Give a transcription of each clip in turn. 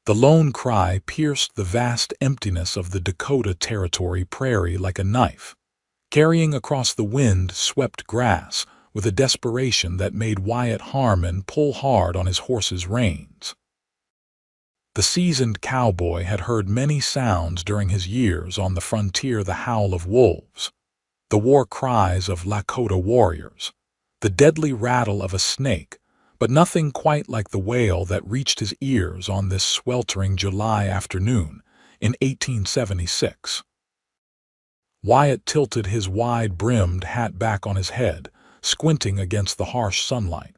The lone cry pierced the vast emptiness of the Dakota Territory prairie like a knife, carrying across the wind-swept grass with a desperation that made Wyatt Harmon pull hard on his horse's reins. The seasoned cowboy had heard many sounds during his years on the frontier: the howl of wolves, the war cries of Lakota warriors, the deadly rattle of a snake, but nothing quite like the wail that reached his ears on this sweltering July afternoon in 1876. Wyatt tilted his wide-brimmed hat back on his head, squinting against the harsh sunlight.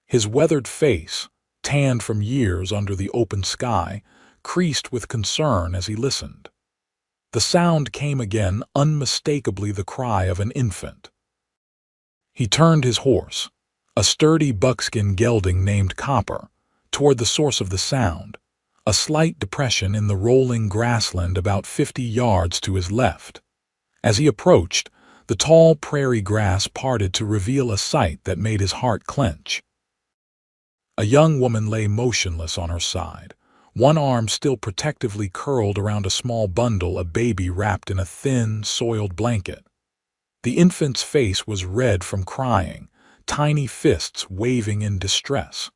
His weathered face, tanned from years under the open sky, creased with concern as he listened. The sound came again, unmistakably the cry of an infant. He turned his horse, a sturdy buckskin gelding named Copper, toward the source of the sound, a slight depression in the rolling grassland about 50 yards to his left. As he approached, the tall prairie grass parted to reveal a sight that made his heart clench. A young woman lay motionless on her side, one arm still protectively curled around a small bundle, a baby wrapped in a thin, soiled blanket. The infant's face was red from crying, tiny fists waving in distress.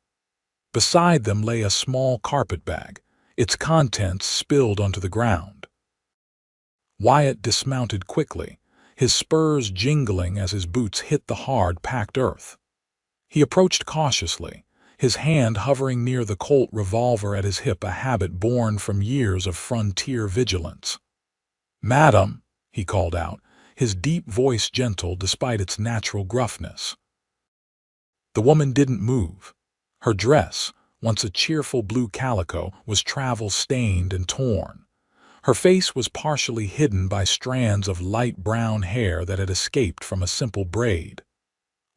Beside them lay a small carpet bag, its contents spilled onto the ground. Wyatt dismounted quickly, his spurs jingling as his boots hit the hard-packed earth. He approached cautiously, his hand hovering near the Colt revolver at his hip, a habit born from years of frontier vigilance. "Madam," he called out, his deep voice gentle despite its natural gruffness. The woman didn't move. Her dress, once a cheerful blue calico, was travel-stained and torn. Her face was partially hidden by strands of light brown hair that had escaped from a simple braid.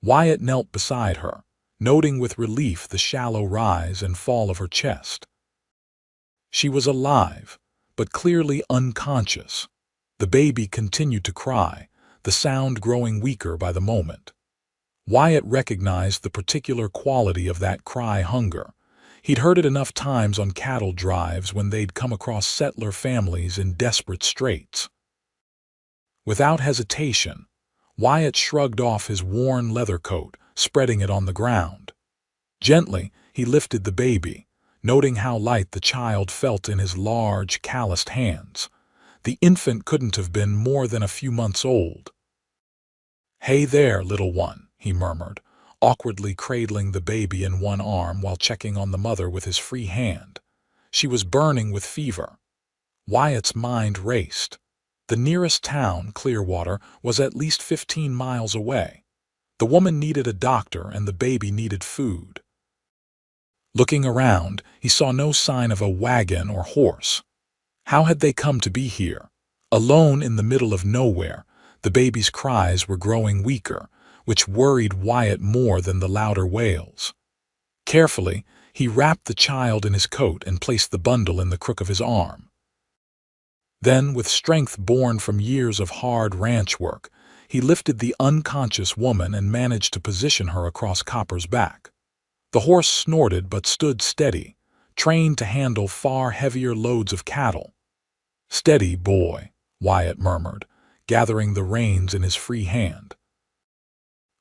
Wyatt knelt beside her, noting with relief the shallow rise and fall of her chest. She was alive, but clearly unconscious. The baby continued to cry, the sound growing weaker by the moment. Wyatt recognized the particular quality of that cry: hunger. He'd heard it enough times on cattle drives when they'd come across settler families in desperate straits. Without hesitation, Wyatt shrugged off his worn leather coat, spreading it on the ground. Gently, he lifted the baby, noting how light the child felt in his large, calloused hands. The infant couldn't have been more than a few months old. "Hey there, little one," he murmured, awkwardly cradling the baby in one arm while checking on the mother with his free hand. She was burning with fever. Wyatt's mind raced. The nearest town, Clearwater, was at least 15 miles away. The woman needed a doctor and the baby needed food. Looking around, he saw no sign of a wagon or horse. How had they come to be here? Alone in the middle of nowhere, the baby's cries were growing weaker, which worried Wyatt more than the louder wails. Carefully, he wrapped the child in his coat and placed the bundle in the crook of his arm. Then, with strength born from years of hard ranch work, he lifted the unconscious woman and managed to position her across Copper's back. The horse snorted but stood steady, trained to handle far heavier loads of cattle. "Steady, boy," Wyatt murmured, gathering the reins in his free hand.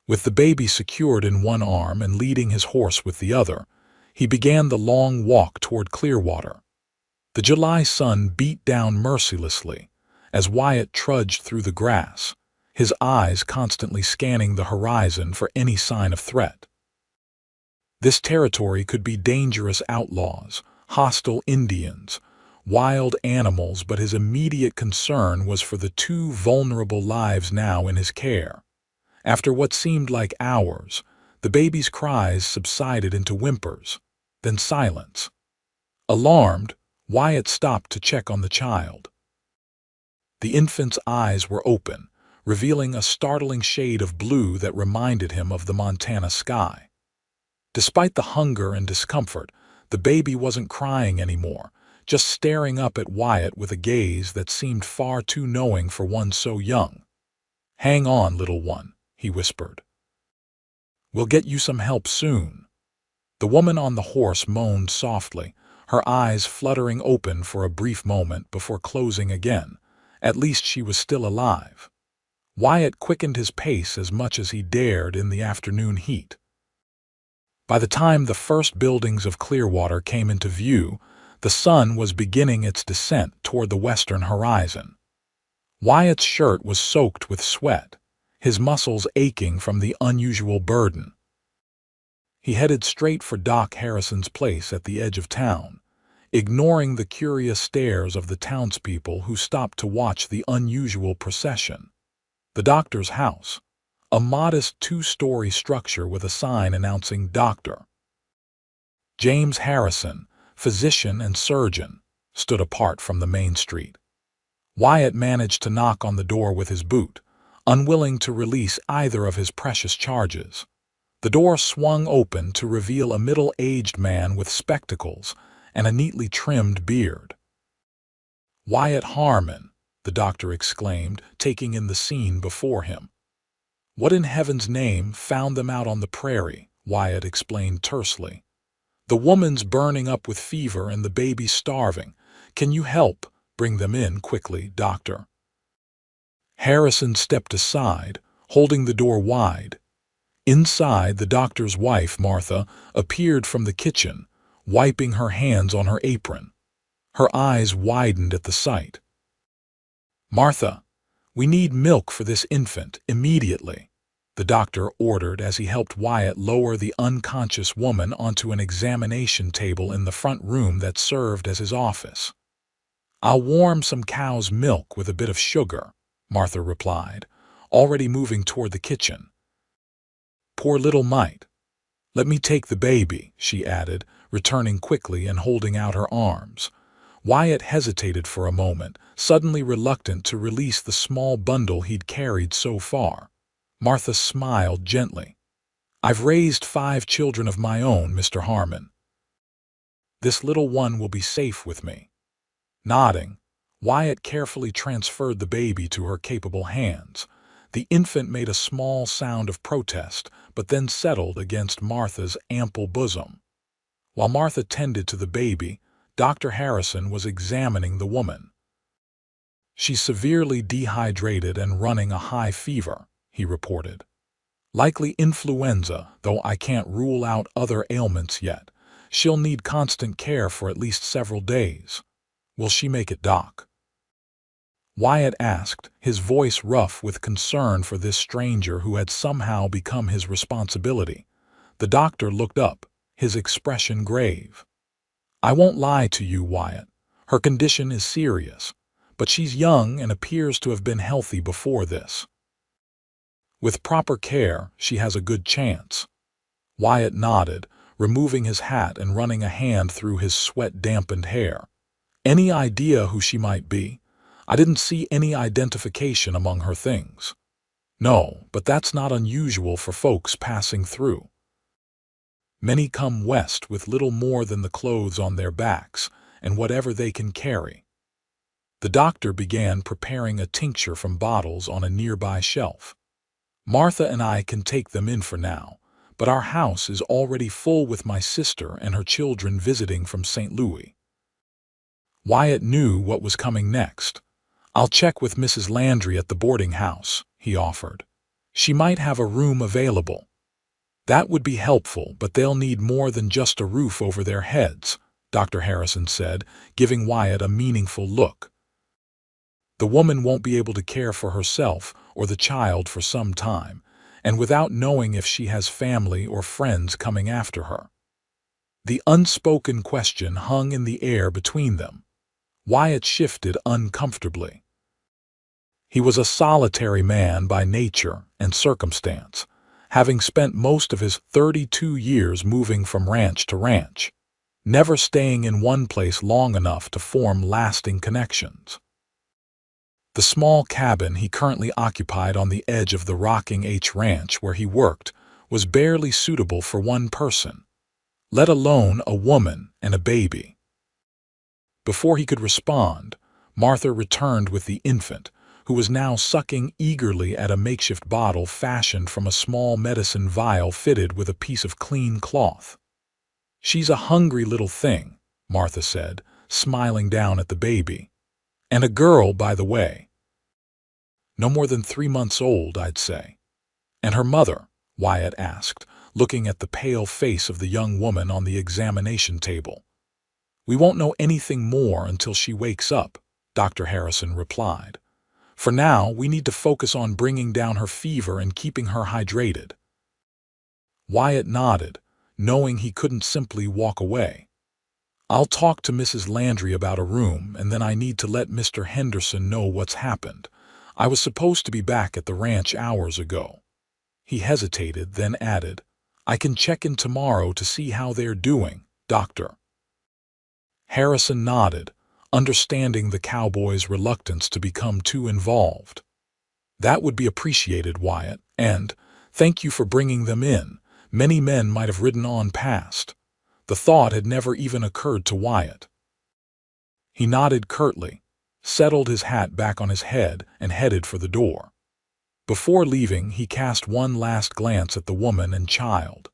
With the baby secured in one arm and leading his horse with the other, he began the long walk toward Clearwater. The July sun beat down mercilessly as Wyatt trudged through the grass, his eyes constantly scanning the horizon for any sign of threat. This territory could be dangerous outlaws, hostile Indians, wild animals, but his immediate concern was for the two vulnerable lives now in his care. After what seemed like hours, the baby's cries subsided into whimpers, then silence. Alarmed, Wyatt stopped to check on the child. The infant's eyes were open, revealing a startling shade of blue that reminded him of the Montana sky. Despite the hunger and discomfort, the baby wasn't crying anymore, just staring up at Wyatt with a gaze that seemed far too knowing for one so young. "Hang on, little one," he whispered. "We'll get you some help soon." The woman on the horse moaned softly, her eyes fluttering open for a brief moment before closing again. At least she was still alive. Wyatt quickened his pace as much as he dared in the afternoon heat. By the time the first buildings of Clearwater came into view, the sun was beginning its descent toward the western horizon. Wyatt's shirt was soaked with sweat, his muscles aching from the unusual burden. He headed straight for Doc Harrison's place at the edge of town, ignoring the curious stares of the townspeople who stopped to watch the unusual procession. The doctor's house, a modest two-story structure with a sign announcing Dr. James Harrison, physician and surgeon, stood apart from the main street. Wyatt managed to knock on the door with his boot, unwilling to release either of his precious charges. The door swung open to reveal a middle-aged man with spectacles and a neatly trimmed beard. "Wyatt Harmon," the doctor exclaimed, taking in the scene before him. "What in heaven's name found them out on the prairie?" Wyatt explained tersely. "The woman's burning up with fever and the baby's starving. Can you help? Bring them in quickly, doctor." Harrison stepped aside, holding the door wide. Inside, the doctor's wife, Martha, appeared from the kitchen, wiping her hands on her apron. Her eyes widened at the sight. "Martha, we need milk for this infant, immediately," the doctor ordered as he helped Wyatt lower the unconscious woman onto an examination table in the front room that served as his office. "I'll warm some cow's milk with a bit of sugar," Martha replied, already moving toward the kitchen. "Poor little mite. Let me take the baby," she added, returning quickly and holding out her arms. Wyatt hesitated for a moment, suddenly reluctant to release the small bundle he'd carried so far. Martha smiled gently. "I've raised 5 children of my own, Mr. Harmon. This little one will be safe with me." Nodding, Wyatt carefully transferred the baby to her capable hands. The infant made a small sound of protest, but then settled against Martha's ample bosom. While Martha tended to the baby, Dr. Harrison was examining the woman. "She's severely dehydrated and running a high fever," he reported. "Likely influenza, though I can't rule out other ailments yet. She'll need constant care for at least several days. Will she make it, Doc?" Wyatt asked, his voice rough with concern for this stranger who had somehow become his responsibility. The doctor looked up, his expression grave. "I won't lie to you, Wyatt. Her condition is serious, but she's young and appears to have been healthy before this. With proper care, she has a good chance." Wyatt nodded, removing his hat and running a hand through his sweat-dampened hair. "Any idea who she might be? I didn't see any identification among her things." "No, but that's not unusual for folks passing through. Many come west with little more than the clothes on their backs and whatever they can carry." The doctor began preparing a tincture from bottles on a nearby shelf. "Martha and I can take them in for now, but our house is already full with my sister and her children visiting from St. Louis." Wyatt knew what was coming next. "I'll check with Mrs. Landry at the boarding house," he offered. "She might have a room available." "That would be helpful, but they'll need more than just a roof over their heads," Dr. Harrison said, giving Wyatt a meaningful look. "The woman won't be able to care for herself or the child for some time, and without knowing if she has family or friends coming after her." The unspoken question hung in the air between them. Wyatt shifted uncomfortably. He was a solitary man by nature and circumstance, having spent most of his 32 years moving from ranch to ranch, never staying in one place long enough to form lasting connections. The small cabin he currently occupied on the edge of the Rocking H Ranch where he worked was barely suitable for one person, let alone a woman and a baby. Before he could respond, Martha returned with the infant, who was now sucking eagerly at a makeshift bottle fashioned from a small medicine vial fitted with a piece of clean cloth. "She's a hungry little thing," Martha said, smiling down at the baby. "And a girl, by the way." "No more than 3 months old, I'd say." "And her mother?" Wyatt asked, looking at the pale face of the young woman on the examination table. "We won't know anything more until she wakes up," Dr. Harrison replied. "For now, we need to focus on bringing down her fever and keeping her hydrated." Wyatt nodded, knowing he couldn't simply walk away. "I'll talk to Mrs. Landry about a room, and then I need to let Mr. Henderson know what's happened. I was supposed to be back at the ranch hours ago." He hesitated, then added, "I can check in tomorrow to see how they're doing, Doctor." Harrison nodded, understanding the cowboy's reluctance to become too involved. "That would be appreciated, Wyatt, and thank you for bringing them in. Many men might have ridden on past." The thought had never even occurred to Wyatt. He nodded curtly, settled his hat back on his head, and headed for the door. Before leaving, he cast one last glance at the woman and child.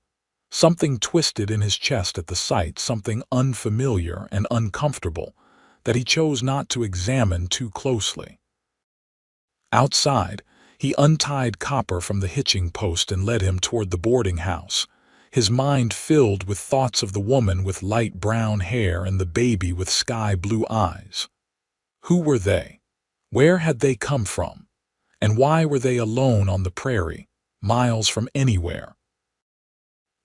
Something twisted in his chest at the sight, something unfamiliar and uncomfortable that he chose not to examine too closely. Outside, he untied Copper from the hitching post and led him toward the boarding house, his mind filled with thoughts of the woman with light brown hair and the baby with sky-blue eyes. Who were they? Where had they come from? And why were they alone on the prairie, miles from anywhere?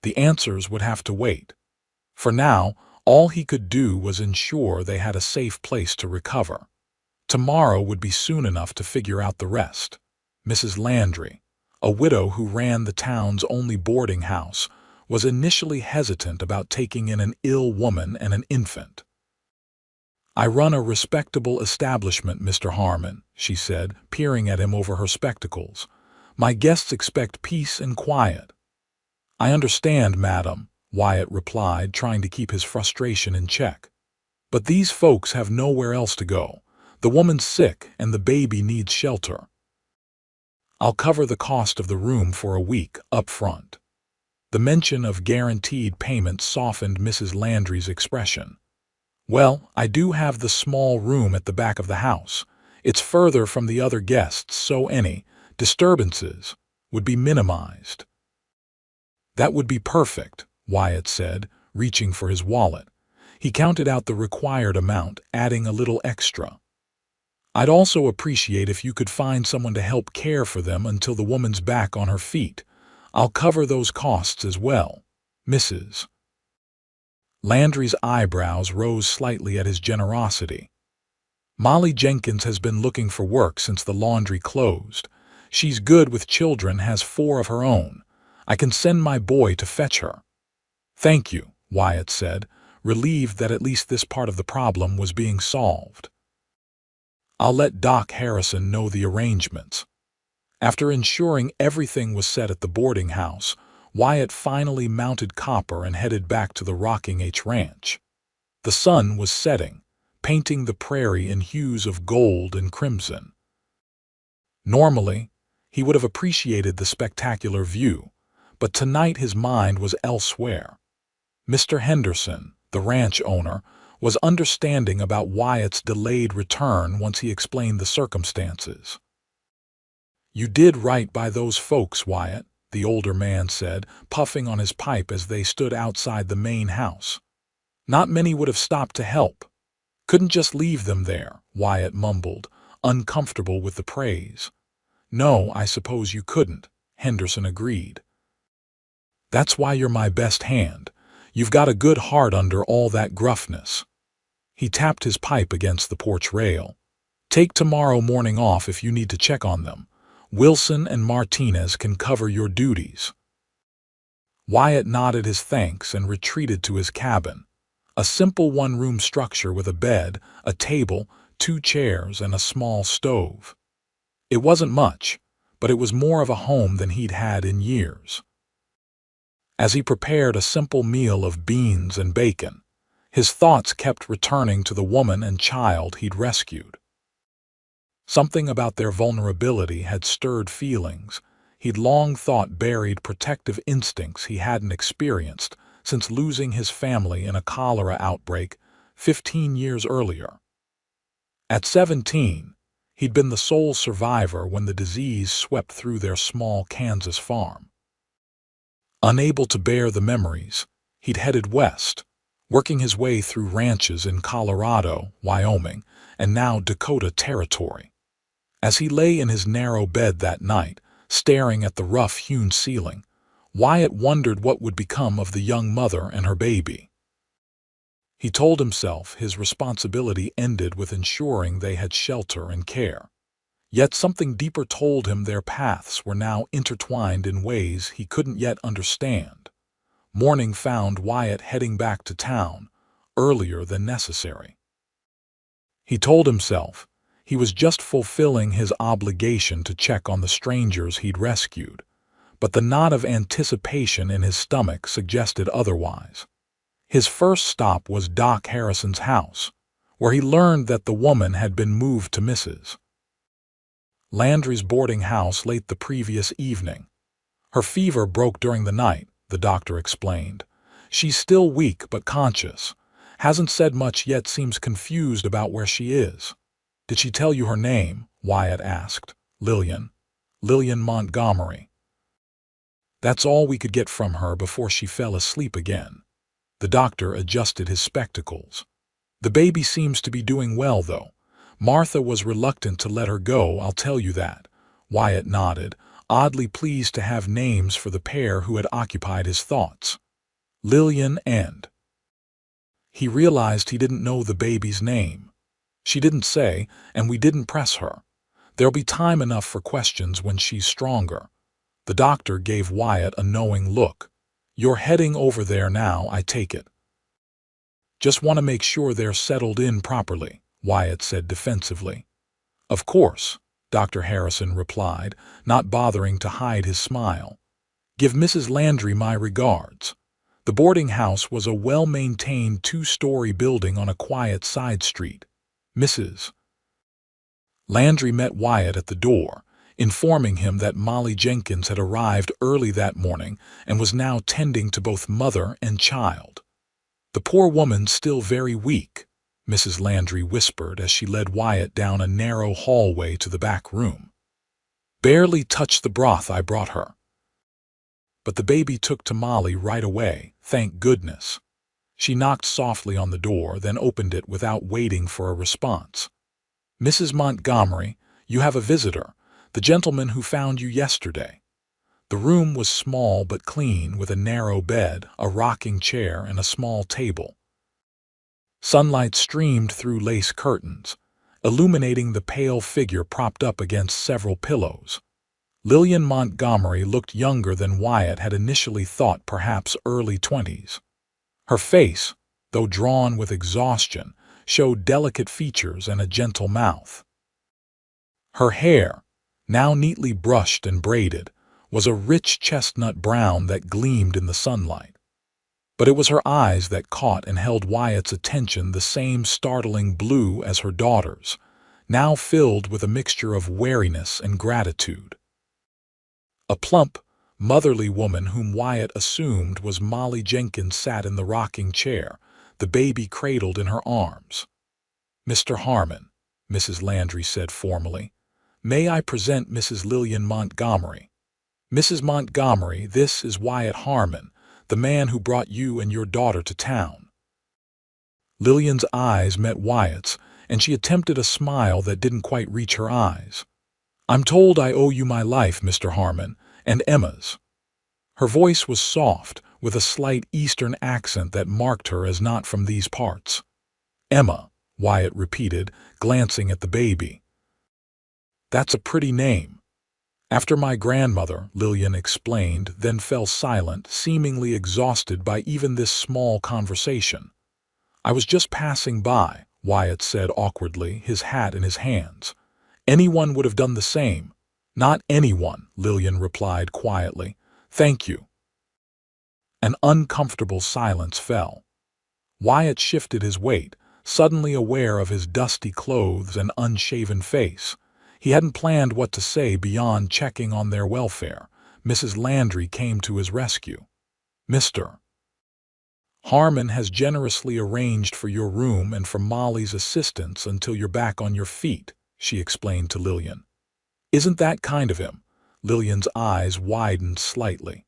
The answers would have to wait. For now, all he could do was ensure they had a safe place to recover. Tomorrow would be soon enough to figure out the rest. Mrs. Landry, a widow who ran the town's only boarding house, was initially hesitant about taking in an ill woman and an infant. "I run a respectable establishment, Mr. Harmon," she said, peering at him over her spectacles. "My guests expect peace and quiet." "I understand, madam," Wyatt replied, trying to keep his frustration in check. "But these folks have nowhere else to go. The woman's sick and the baby needs shelter. I'll cover the cost of the room for a week, up front." The mention of guaranteed payment softened Mrs. Landry's expression. "Well, I do have the small room at the back of the house. It's further from the other guests, so any disturbances would be minimized." "That would be perfect," Wyatt said, reaching for his wallet. He counted out the required amount, adding a little extra. "I'd also appreciate if you could find someone to help care for them until the woman's back on her feet. I'll cover those costs as well, Mrs." Landry's eyebrows rose slightly at his generosity. "Molly Jenkins has been looking for work since the laundry closed. She's good with children, has 4 of her own. I can send my boy to fetch her." "Thank you," Wyatt said, relieved that at least this part of the problem was being solved. "I'll let Doc Harrison know the arrangements." After ensuring everything was set at the boarding house, Wyatt finally mounted Copper and headed back to the Rocking H Ranch. The sun was setting, painting the prairie in hues of gold and crimson. Normally, he would have appreciated the spectacular view, but tonight his mind was elsewhere. Mr. Henderson, the ranch owner, was understanding about Wyatt's delayed return once he explained the circumstances. "You did right by those folks, Wyatt," the older man said, puffing on his pipe as they stood outside the main house. "Not many would have stopped to help." "Couldn't just leave them there," Wyatt mumbled, uncomfortable with the praise. "No, I suppose you couldn't," Henderson agreed. "That's why you're my best hand. You've got a good heart under all that gruffness." He tapped his pipe against the porch rail. "Take tomorrow morning off if you need to check on them. Wilson and Martinez can cover your duties." Wyatt nodded his thanks and retreated to his cabin, a simple one-room structure with a bed, a table, 2 chairs, and a small stove. It wasn't much, but it was more of a home than he'd had in years. As he prepared a simple meal of beans and bacon, his thoughts kept returning to the woman and child he'd rescued. Something about their vulnerability had stirred feelings he'd long thought buried, protective instincts he hadn't experienced since losing his family in a cholera outbreak 15 years earlier. At 17, he'd been the sole survivor when the disease swept through their small Kansas farm. Unable to bear the memories, he'd headed west, working his way through ranches in Colorado, Wyoming, and now Dakota Territory. As he lay in his narrow bed that night, staring at the rough-hewn ceiling, Wyatt wondered what would become of the young mother and her baby. He told himself his responsibility ended with ensuring they had shelter and care. Yet something deeper told him their paths were now intertwined in ways he couldn't yet understand. Morning found Wyatt heading back to town, earlier than necessary. He told himself he was just fulfilling his obligation to check on the strangers he'd rescued, but the knot of anticipation in his stomach suggested otherwise. His first stop was Doc Harrison's house, where he learned that the woman had been moved to Mrs. Landry's boarding house late the previous evening. Her fever broke during the night, the doctor explained. She's still weak but conscious. Hasn't said much yet, seems confused about where she is. Did she tell you her name? Wyatt asked. Lillian Montgomery. That's all we could get from her before she fell asleep again. The doctor adjusted his spectacles. The baby seems to be doing well, though. Martha was reluctant to let her go, I'll tell you that. Wyatt nodded, oddly pleased to have names for the pair who had occupied his thoughts. Lillian and... He realized he didn't know the baby's name. She didn't say, and we didn't press her. There'll be time enough for questions when she's stronger. The doctor gave Wyatt a knowing look. You're heading over there now, I take it. Just want to make sure they're settled in properly, Wyatt said defensively. Of course, Dr. Harrison replied, not bothering to hide his smile. Give Mrs. Landry my regards. The boarding house was a well-maintained two-story building on a quiet side street. Mrs. Landry met Wyatt at the door, informing him that Molly Jenkins had arrived early that morning and was now tending to both mother and child. The poor woman still very weak, Mrs. Landry whispered as she led Wyatt down a narrow hallway to the back room. Barely touched the broth I brought her. But the baby took to Molly right away, thank goodness. She knocked softly on the door, then opened it without waiting for a response. Mrs. Montgomery, you have a visitor, the gentleman who found you yesterday. The room was small but clean, with a narrow bed, a rocking chair, and a small table. Sunlight streamed through lace curtains, illuminating the pale figure propped up against several pillows. Lillian Montgomery looked younger than Wyatt had initially thought, perhaps early 20s. Her face, though drawn with exhaustion, showed delicate features and a gentle mouth. Her hair, now neatly brushed and braided, was a rich chestnut brown that gleamed in the sunlight. But it was her eyes that caught and held Wyatt's attention, the same startling blue as her daughter's, now filled with a mixture of wariness and gratitude. A plump, motherly woman whom Wyatt assumed was Molly Jenkins sat in the rocking chair, the baby cradled in her arms. Mr. Harmon, Mrs. Landry said formally, may I present Mrs. Lillian Montgomery? Mrs. Montgomery, this is Wyatt Harmon, the man who brought you and your daughter to town. Lillian's eyes met Wyatt's, and she attempted a smile that didn't quite reach her eyes. I'm told I owe you my life, Mr. Harmon, and Emma's. Her voice was soft, with a slight Eastern accent that marked her as not from these parts. Emma, Wyatt repeated, glancing at the baby. That's a pretty name. After my grandmother, Lillian explained, then fell silent, seemingly exhausted by even this small conversation. I was just passing by, Wyatt said awkwardly, his hat in his hands. Anyone would have done the same. Not anyone, Lillian replied quietly. Thank you. An uncomfortable silence fell. Wyatt shifted his weight, suddenly aware of his dusty clothes and unshaven face. He hadn't planned what to say beyond checking on their welfare. Mrs. Landry came to his rescue. Mr. Harmon has generously arranged for your room and for Molly's assistance until you're back on your feet, she explained to Lillian. Isn't that kind of him? Lillian's eyes widened slightly.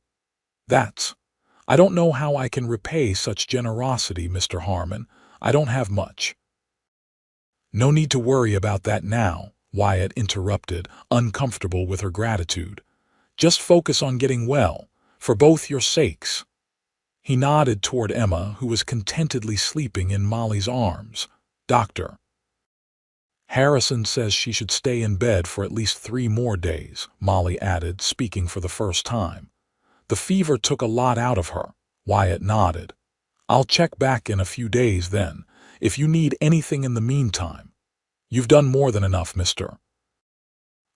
I don't know how I can repay such generosity, Mr. Harmon. I don't have much. No need to worry about that now, Wyatt interrupted, uncomfortable with her gratitude. Just focus on getting well, for both your sakes. He nodded toward Emma, who was contentedly sleeping in Molly's arms. Doctor Harrison says she should stay in bed for at least 3 more days, Molly added, speaking for the first time. The fever took a lot out of her. Wyatt nodded. I'll check back in a few days then, if you need anything in the meantime. You've done more than enough, Mr.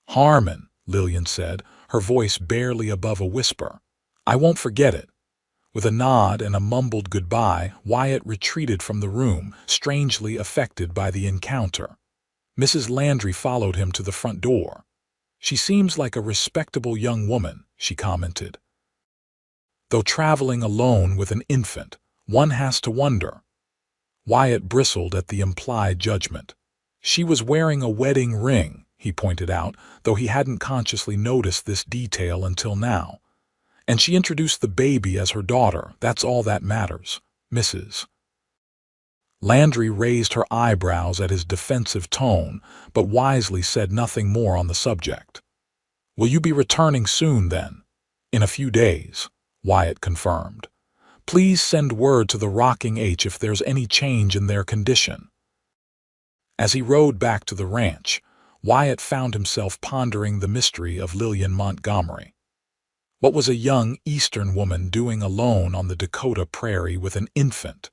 Harmon, Lillian said, her voice barely above a whisper. I won't forget it. With a nod and a mumbled goodbye, Wyatt retreated from the room, strangely affected by the encounter. Mrs. Landry followed him to the front door. She seems like a respectable young woman, she commented. Though traveling alone with an infant, one has to wonder. Wyatt bristled at the implied judgment. She was wearing a wedding ring, he pointed out, though he hadn't consciously noticed this detail until now. And she introduced the baby as her daughter. That's all that matters, Mrs. Landry raised her eyebrows at his defensive tone, but wisely said nothing more on the subject. Will you be returning soon, then? In a few days, Wyatt confirmed. Please send word to the Rocking H if there's any change in their condition. As he rode back to the ranch, Wyatt found himself pondering the mystery of Lillian Montgomery. What was a young Eastern woman doing alone on the Dakota prairie with an infant?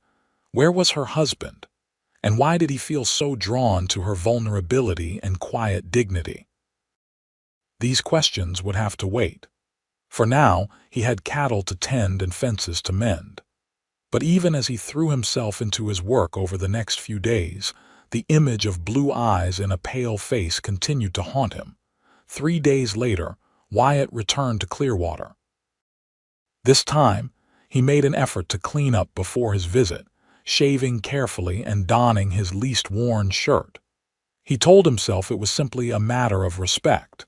Where was her husband? And why did he feel so drawn to her vulnerability and quiet dignity? These questions would have to wait. For now, he had cattle to tend and fences to mend. But even as he threw himself into his work over the next few days, the image of blue eyes in a pale face continued to haunt him. 3 days later, Wyatt returned to Clearwater. This time, he made an effort to clean up before his visit, shaving carefully and donning his least worn shirt. He told himself it was simply a matter of respect,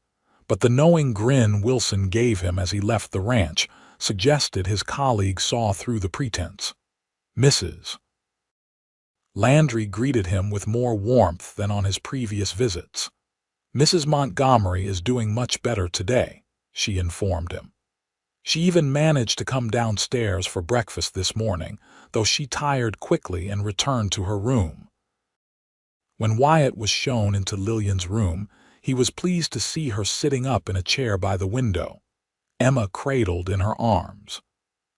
but the knowing grin Wilson gave him as he left the ranch suggested his colleague saw through the pretense. Mrs. Landry greeted him with more warmth than on his previous visits. Mrs. Montgomery is doing much better today, she informed him. She even managed to come downstairs for breakfast this morning, though she tired quickly and returned to her room. When Wyatt was shown into Lillian's room, he was pleased to see her sitting up in a chair by the window, Emma cradled in her arms.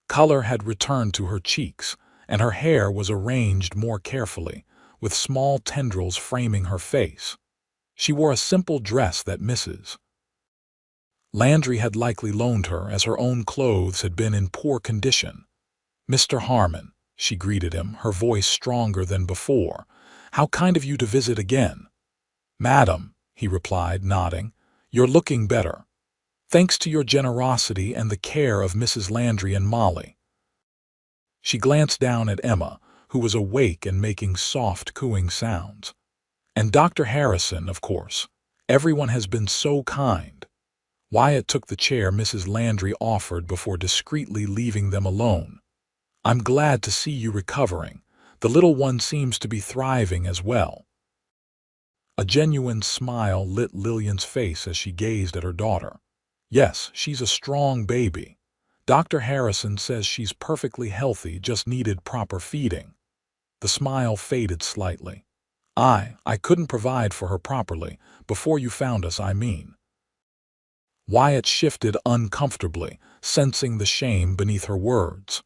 Color had returned to her cheeks, and her hair was arranged more carefully, with small tendrils framing her face. She wore a simple dress that Mrs. Landry had likely loaned her, as her own clothes had been in poor condition. Mr. Harmon, she greeted him, her voice stronger than before. How kind of you to visit again. Madam, he replied, nodding, you're looking better. Thanks to your generosity and the care of Mrs. Landry and Molly. She glanced down at Emma, who was awake and making soft cooing sounds. And Dr. Harrison, of course. Everyone has been so kind. Wyatt took the chair Mrs. Landry offered before discreetly leaving them alone. I'm glad to see you recovering. The little one seems to be thriving as well. A genuine smile lit Lillian's face as she gazed at her daughter. Yes, she's a strong baby. Dr. Harrison says she's perfectly healthy, just needed proper feeding. The smile faded slightly. I couldn't provide for her properly, before you found us, I mean. Wyatt shifted uncomfortably, sensing the shame beneath her words.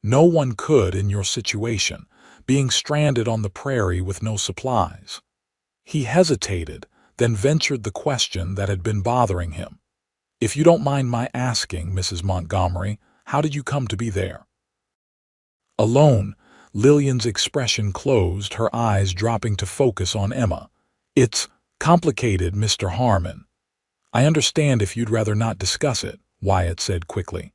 No one could in your situation, being stranded on the prairie with no supplies. He hesitated, then ventured the question that had been bothering him. If you don't mind my asking, Mrs. Montgomery, how did you come to be there? Alone, Lillian's expression closed, her eyes dropping to focus on Emma. It's complicated, Mr. Harmon. I understand if you'd rather not discuss it, Wyatt said quickly.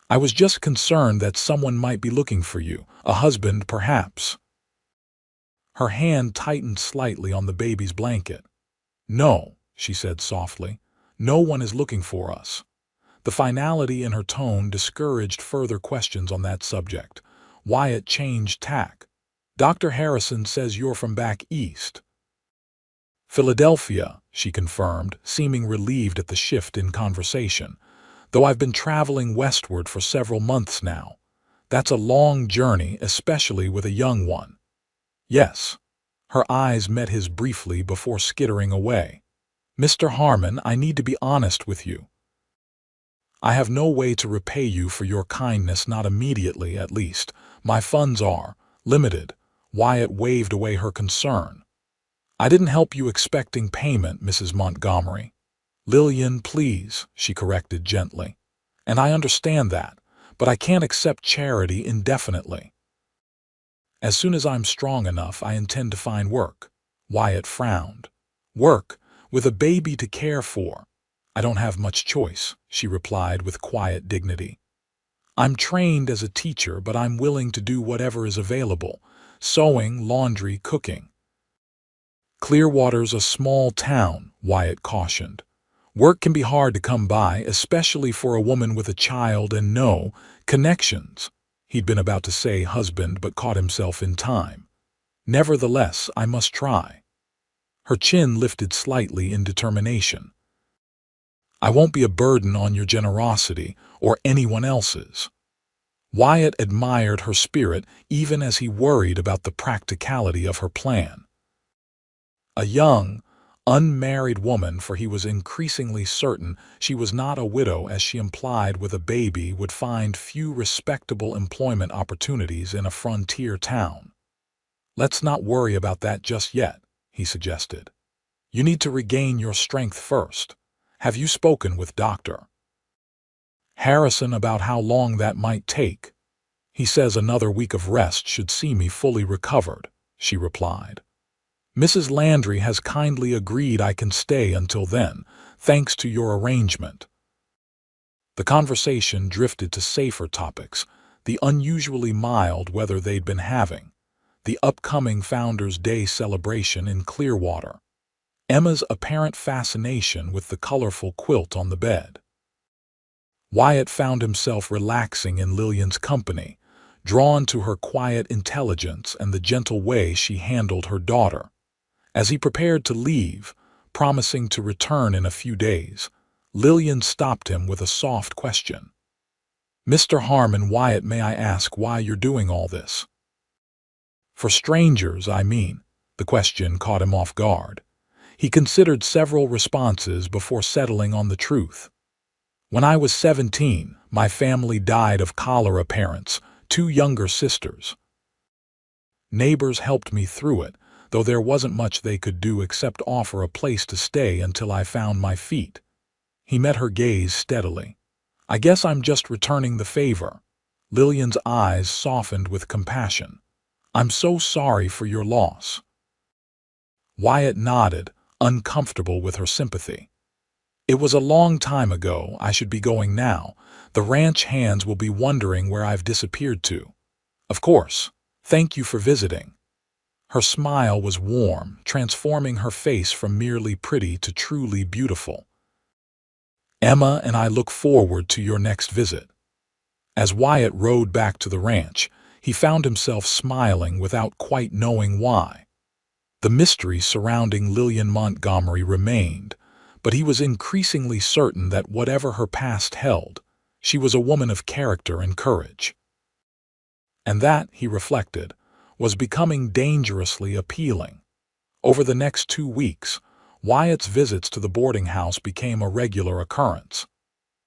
I was just concerned that someone might be looking for you, a husband perhaps. Her hand tightened slightly on the baby's blanket. No, she said softly. No one is looking for us. The finality in her tone discouraged further questions on that subject. Wyatt changed tack. Dr. Harrison says you're from back east. Philadelphia, she confirmed, seeming relieved at the shift in conversation. Though I've been traveling westward for several months now. That's a long journey, especially with a young one. Yes. Her eyes met his briefly before skittering away. Mr. Harmon, I need to be honest with you. I have no way to repay you for your kindness, not immediately at least. My funds are limited. Wyatt waved away her concern. I didn't help you expecting payment, Mrs. Montgomery. Lillian, please, she corrected gently. And I understand that, but I can't accept charity indefinitely. As soon as I'm strong enough, I intend to find work. Wyatt frowned. Work, with a baby to care for. I don't have much choice, she replied with quiet dignity. I'm trained as a teacher, but I'm willing to do whatever is available. Sewing, laundry, cooking. Clearwater's a small town, Wyatt cautioned. Work can be hard to come by, especially for a woman with a child and no connections. He'd been about to say husband, but caught himself in time. Nevertheless, I must try. Her chin lifted slightly in determination. I won't be a burden on your generosity or anyone else's. Wyatt admired her spirit even as he worried about the practicality of her plan. A young, unmarried woman, for he was increasingly certain she was not a widow, as she implied with a baby, would find few respectable employment opportunities in a frontier town. Let's not worry about that just yet, he suggested. You need to regain your strength first. Have you spoken with Dr. Harrison about how long that might take? He says another week of rest should see me fully recovered, she replied. Mrs. Landry has kindly agreed I can stay until then, thanks to your arrangement. The conversation drifted to safer topics, the unusually mild weather they'd been having, the upcoming Founders' Day celebration in Clearwater, Emma's apparent fascination with the colorful quilt on the bed. Wyatt found himself relaxing in Lillian's company, drawn to her quiet intelligence and the gentle way she handled her daughter. As he prepared to leave, promising to return in a few days, Lillian stopped him with a soft question. Mr. Harmon, Wyatt, may I ask why you're doing all this? For strangers, I mean. The question caught him off guard. He considered several responses before settling on the truth. When I was 17, my family died of cholera. Parents, 2 younger sisters. Neighbors helped me through it, though there wasn't much they could do except offer a place to stay until I found my feet. He met her gaze steadily. I guess I'm just returning the favor. Lillian's eyes softened with compassion. I'm so sorry for your loss. Wyatt nodded, uncomfortable with her sympathy. It was a long time ago. I should be going now. The ranch hands will be wondering where I've disappeared to. Of course. Thank you for visiting. Her smile was warm, transforming her face from merely pretty to truly beautiful. Emma and I look forward to your next visit. As Wyatt rode back to the ranch, he found himself smiling without quite knowing why. The mystery surrounding Lillian Montgomery remained, but he was increasingly certain that whatever her past held, she was a woman of character and courage. And that, he reflected, was becoming dangerously appealing. Over the next 2 weeks, Wyatt's visits to the boarding house became a regular occurrence.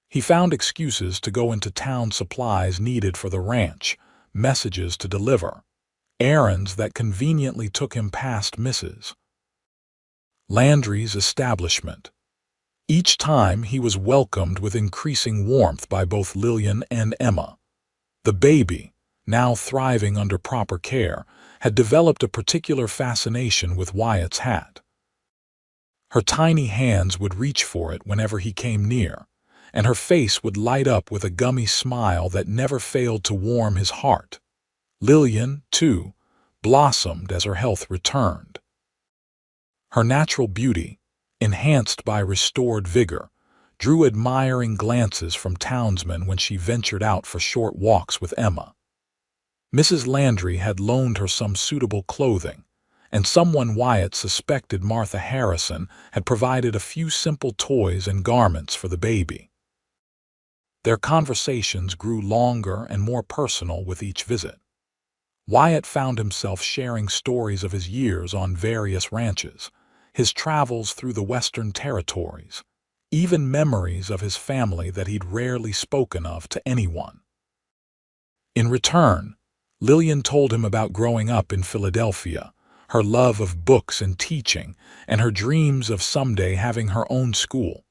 He found excuses to go into town, supplies needed for the ranch, messages to deliver, errands that conveniently took him past Mrs. Landry's establishment. Each time he was welcomed with increasing warmth by both Lillian and Emma. The baby, now thriving under proper care, had developed a particular fascination with Wyatt's hat. Her tiny hands would reach for it whenever he came near, and her face would light up with a gummy smile that never failed to warm his heart. Lillian, too, blossomed as her health returned. Her natural beauty, enhanced by restored vigor, drew admiring glances from townsmen when she ventured out for short walks with Emma. Mrs. Landry had loaned her some suitable clothing, and someone Wyatt suspected Martha Harrison had provided a few simple toys and garments for the baby. Their conversations grew longer and more personal with each visit. Wyatt found himself sharing stories of his years on various ranches, his travels through the Western Territories, even memories of his family that he'd rarely spoken of to anyone. In return, Lillian told him about growing up in Philadelphia, her love of books and teaching, and her dreams of someday having her own school.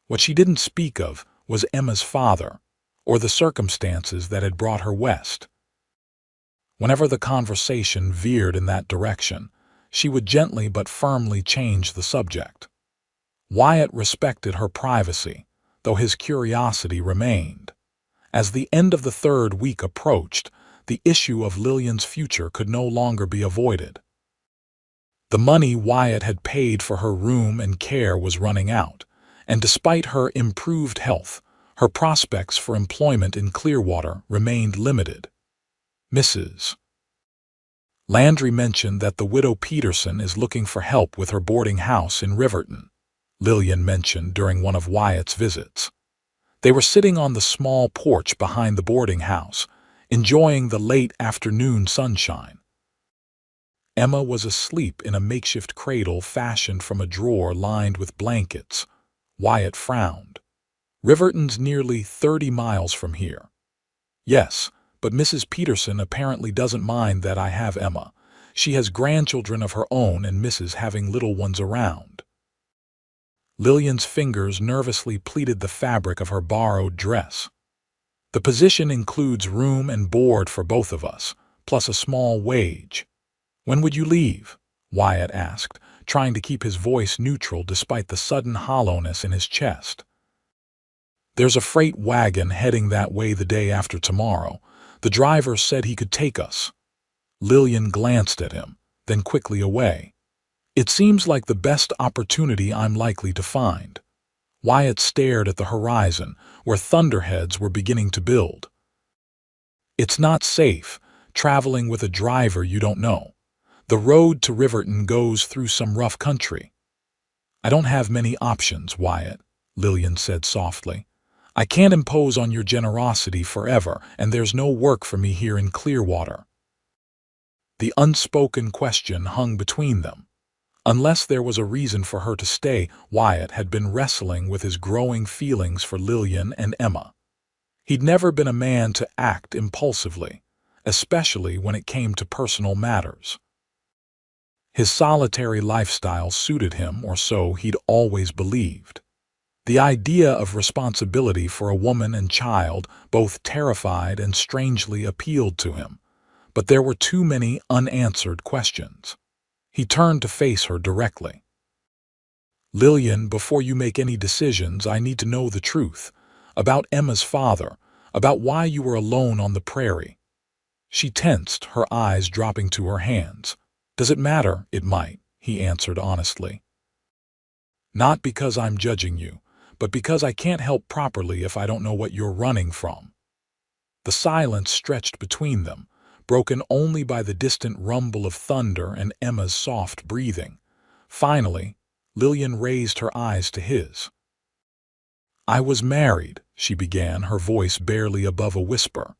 What she didn't speak of was Emma's father, or the circumstances that had brought her west. Whenever the conversation veered in that direction, she would gently but firmly change the subject. Wyatt respected her privacy, though his curiosity remained. As the end of the third week approached, the issue of Lillian's future could no longer be avoided. The money Wyatt had paid for her room and care was running out, and despite her improved health, her prospects for employment in Clearwater remained limited. Mrs. Landry mentioned that the widow Peterson is looking for help with her boarding house in Riverton, Lillian mentioned during one of Wyatt's visits. They were sitting on the small porch behind the boarding house, enjoying the late afternoon sunshine. Emma was asleep in a makeshift cradle fashioned from a drawer lined with blankets. Wyatt frowned. Riverton's nearly 30 miles from here. Yes, but Mrs. Peterson apparently doesn't mind that I have Emma. She has grandchildren of her own and misses having little ones around. Lillian's fingers nervously pleated the fabric of her borrowed dress. The position includes room and board for both of us, plus a small wage. When would you leave? Wyatt asked, trying to keep his voice neutral despite the sudden hollowness in his chest. There's a freight wagon heading that way the day after tomorrow. The driver said he could take us. Lillian glanced at him, then quickly away. It seems like the best opportunity I'm likely to find. Wyatt stared at the horizon, where thunderheads were beginning to build. It's not safe, traveling with a driver you don't know. The road to Riverton goes through some rough country. I don't have many options, Wyatt, Lillian said softly. I can't impose on your generosity forever, and there's no work for me here in Clearwater. The unspoken question hung between them. Unless there was a reason for her to stay, Wyatt had been wrestling with his growing feelings for Lillian and Emma. He'd never been a man to act impulsively, especially when it came to personal matters. His solitary lifestyle suited him, or so he'd always believed. The idea of responsibility for a woman and child both terrified and strangely appealed to him, but there were too many unanswered questions. He turned to face her directly. Lillian, before you make any decisions, I need to know the truth. About Emma's father, about why you were alone on the prairie. She tensed, her eyes dropping to her hands. Does it matter? It might, he answered honestly. Not because I'm judging you, but because I can't help properly if I don't know what you're running from. The silence stretched between them, broken only by the distant rumble of thunder and Emma's soft breathing. Finally, Lillian raised her eyes to his. I was married, she began, her voice barely above a whisper.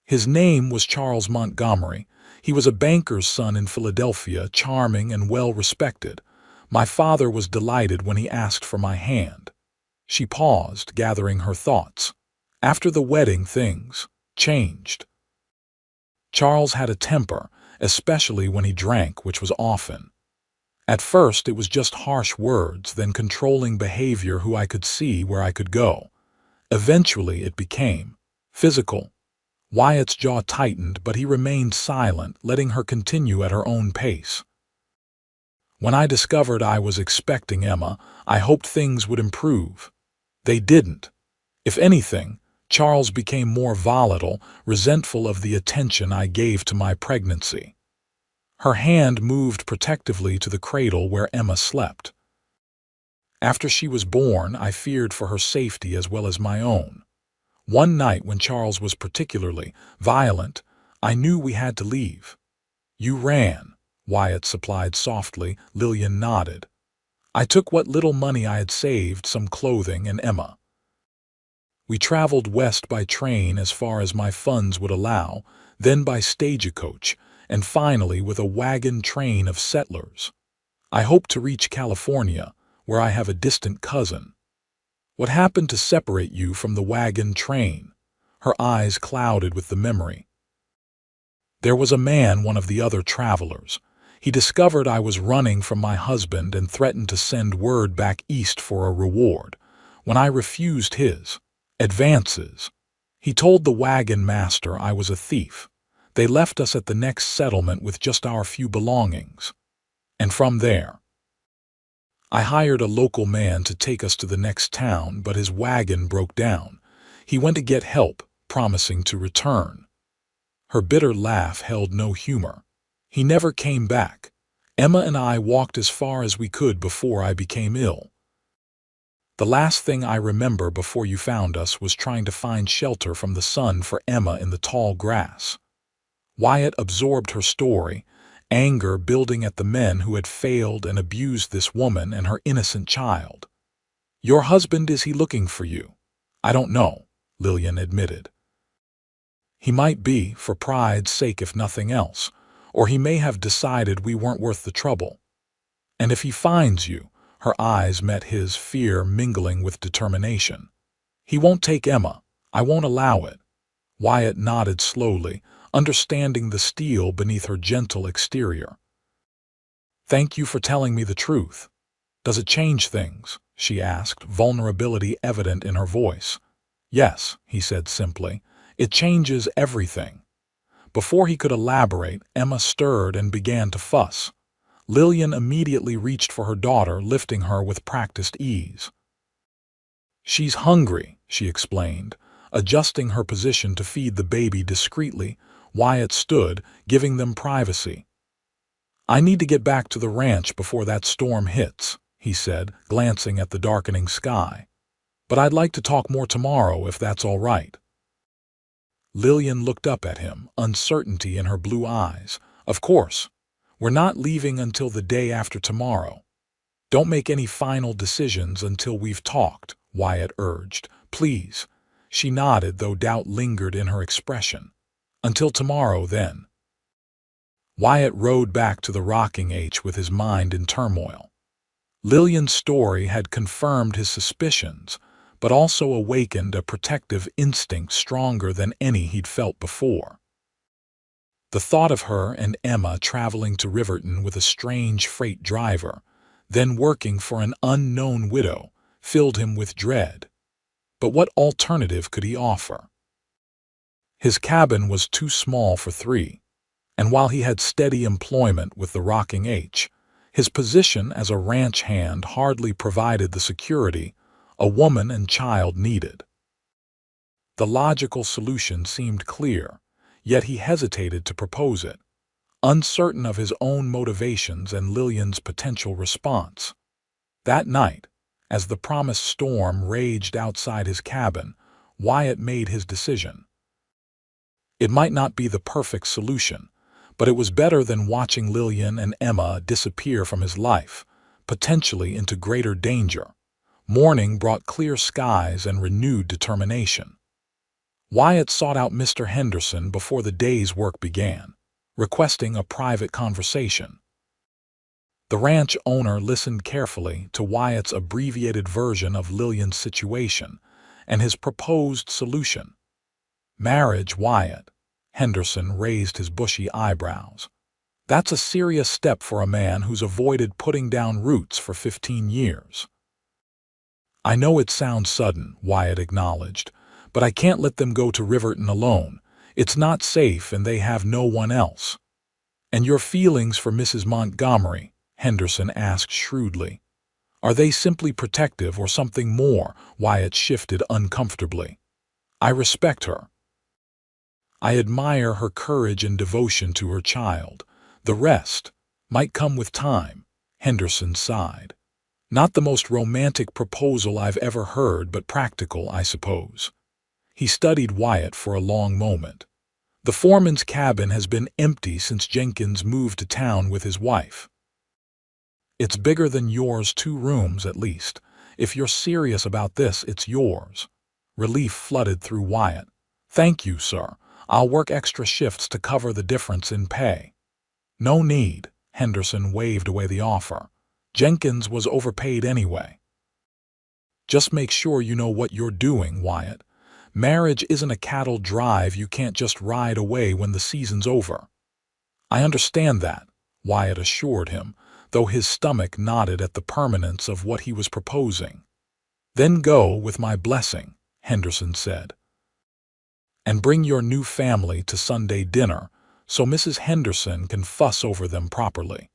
His name was Charles Montgomery. He was a banker's son in Philadelphia, charming and well-respected. My father was delighted when he asked for my hand. She paused, gathering her thoughts. After the wedding, things changed. Charles had a temper, especially when he drank, which was often. At first, it was just harsh words, then controlling behavior who I could see where I could go. Eventually, it became physical. Wyatt's jaw tightened, but he remained silent, letting her continue at her own pace. When I discovered I was expecting Emma, I hoped things would improve. They didn't. If anything, Charles became more volatile, resentful of the attention I gave to my pregnancy. Her hand moved protectively to the cradle where Emma slept. After she was born, I feared for her safety as well as my own. One night when Charles was particularly violent, I knew we had to leave. You ran, Wyatt supplied softly. Lillian nodded. I took what little money I had saved, some clothing, and Emma. We traveled west by train as far as my funds would allow, then by stagecoach, and finally with a wagon train of settlers. I hoped to reach California, where I have a distant cousin. What happened to separate you from the wagon train? Her eyes clouded with the memory. There was a man, one of the other travelers. He discovered I was running from my husband and threatened to send word back east for a reward. When I refused his advances, he told the wagon master I was a thief. They left us at the next settlement with just our few belongings. And from there, I hired a local man to take us to the next town, but his wagon broke down. He went to get help, promising to return. Her bitter laugh held no humor. He never came back. Emma and I walked as far as we could before I became ill. The last thing I remember before you found us was trying to find shelter from the sun for Emma in the tall grass. Wyatt absorbed her story, anger building at the men who had failed and abused this woman and her innocent child. Your husband, is he looking for you? I don't know, Lillian admitted. He might be, for pride's sake if nothing else, or he may have decided we weren't worth the trouble. And if he finds you, her eyes met his, fear mingling with determination. He won't take Emma. I won't allow it. Wyatt nodded slowly, understanding the steel beneath her gentle exterior. Thank you for telling me the truth. Does it change things? She asked, vulnerability evident in her voice. Yes, he said simply. It changes everything. Before he could elaborate, Emma stirred and began to fuss. Lillian immediately reached for her daughter, lifting her with practiced ease. She's hungry, she explained, adjusting her position to feed the baby discreetly. Wyatt stood, giving them privacy. I need to get back to the ranch before that storm hits, he said, glancing at the darkening sky. But I'd like to talk more tomorrow if that's all right. Lillian looked up at him, uncertainty in her blue eyes. Of course. We're not leaving until the day after tomorrow. Don't make any final decisions until we've talked, Wyatt urged. Please. She nodded, though doubt lingered in her expression. Until tomorrow, then. Wyatt rode back to the rocking H with his mind in turmoil. Lillian's story had confirmed his suspicions, but also awakened a protective instinct stronger than any he'd felt before. The thought of her and Emma traveling to Riverton with a strange freight driver, then working for an unknown widow, filled him with dread. But what alternative could he offer? His cabin was too small for three, and while he had steady employment with the Rocking H, his position as a ranch hand hardly provided the security a woman and child needed. The logical solution seemed clear, yet he hesitated to propose it, uncertain of his own motivations and Lillian's potential response. That night, as the promised storm raged outside his cabin, Wyatt made his decision. It might not be the perfect solution, but it was better than watching Lillian and Emma disappear from his life, potentially into greater danger. Morning brought clear skies and renewed determination. Wyatt sought out Mr. Henderson before the day's work began, requesting a private conversation. The ranch owner listened carefully to Wyatt's abbreviated version of Lillian's situation and his proposed solution. Marriage, Wyatt. Henderson raised his bushy eyebrows. That's a serious step for a man who's avoided putting down roots for 15 years. I know it sounds sudden, Wyatt acknowledged, but I can't let them go to Riverton alone. It's not safe and they have no one else. And your feelings for Mrs. Montgomery? Henderson asked shrewdly. Are they simply protective or something more? Wyatt shifted uncomfortably. I respect her. I admire her courage and devotion to her child. The rest might come with time, Henderson sighed. Not the most romantic proposal I've ever heard, but practical, I suppose. He studied Wyatt for a long moment. The foreman's cabin has been empty since Jenkins moved to town with his wife. It's bigger than yours, 2 rooms at least. If you're serious about this, it's yours. Relief flooded through Wyatt. Thank you, sir. I'll work extra shifts to cover the difference in pay. No need, Henderson waved away the offer. Jenkins was overpaid anyway. Just make sure you know what you're doing, Wyatt. Marriage isn't a cattle drive you can't just ride away when the season's over. I understand that, Wyatt assured him, though his stomach nodded at the permanence of what he was proposing. Then go with my blessing, Henderson said. And bring your new family to Sunday dinner so Mrs. Henderson can fuss over them properly.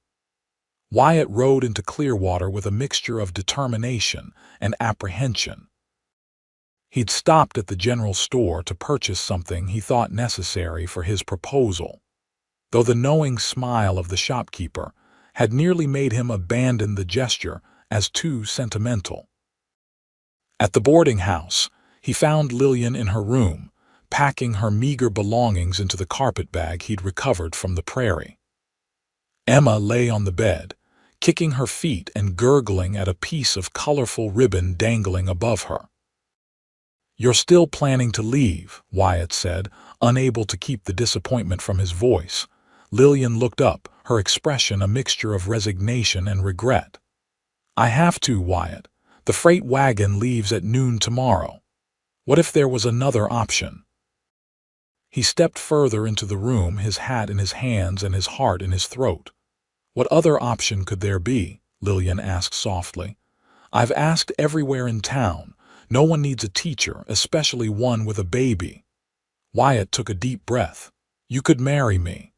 Wyatt rode into Clearwater with a mixture of determination and apprehension. He'd stopped at the general store to purchase something he thought necessary for his proposal, though the knowing smile of the shopkeeper had nearly made him abandon the gesture as too sentimental. At the boarding house, he found Lillian in her room, packing her meager belongings into the carpet bag he'd recovered from the prairie. Emma lay on the bed, kicking her feet and gurgling at a piece of colorful ribbon dangling above her. "You're still planning to leave," Wyatt said, unable to keep the disappointment from his voice. Lillian looked up, her expression a mixture of resignation and regret. "I have to, Wyatt. The freight wagon leaves at noon tomorrow. What if there was another option?" He stepped further into the room, his hat in his hands and his heart in his throat. "What other option could there be?" Lillian asked softly. "I've asked everywhere in town. No one needs a teacher, especially one with a baby." Wyatt took a deep breath. "You could marry me."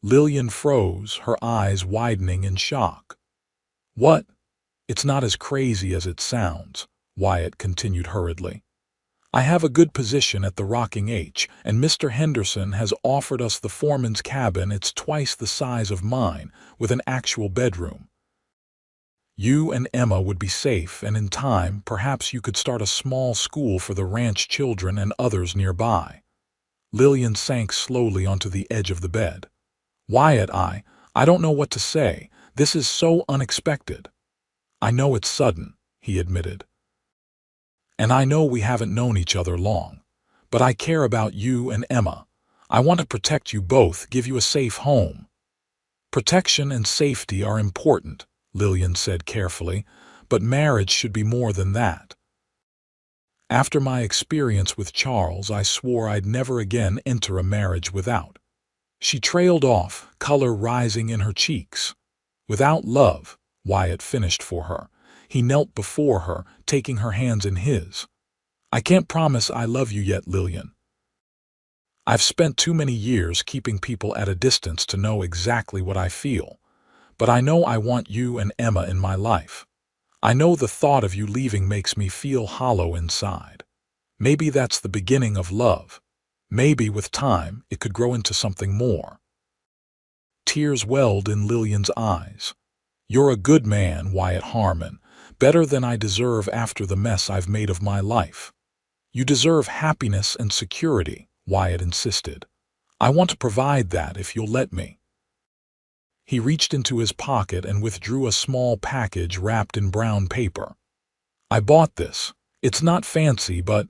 Lillian froze, her eyes widening in shock. "What? It's not as crazy as it sounds," Wyatt continued hurriedly. "I have a good position at the Rocking H, and Mr. Henderson has offered us the foreman's cabin. It's twice the size of mine, with an actual bedroom. You and Emma would be safe, and in time, perhaps you could start a small school for the ranch children and others nearby." Lillian sank slowly onto the edge of the bed. "Wyatt, I don't know what to say. This is so unexpected." "I know it's sudden," he admitted. "And I know we haven't known each other long. But I care about you and Emma. I want to protect you both, give you a safe home." "Protection and safety are important," Lillian said carefully, "but marriage should be more than that. After my experience with Charles, I swore I'd never again enter a marriage without." She trailed off, color rising in her cheeks. "Without love," Wyatt finished for her. He knelt before her, taking her hands in his. "I can't promise I love you yet, Lillian. I've spent too many years keeping people at a distance to know exactly what I feel. But I know I want you and Emma in my life. I know the thought of you leaving makes me feel hollow inside. Maybe that's the beginning of love. Maybe with time it could grow into something more." Tears welled in Lillian's eyes. "You're a good man, Wyatt Harmon. Better than I deserve after the mess I've made of my life." "You deserve happiness and security," Wyatt insisted. "I want to provide that if you'll let me." He reached into his pocket and withdrew a small package wrapped in brown paper. "I bought this. It's not fancy, but—"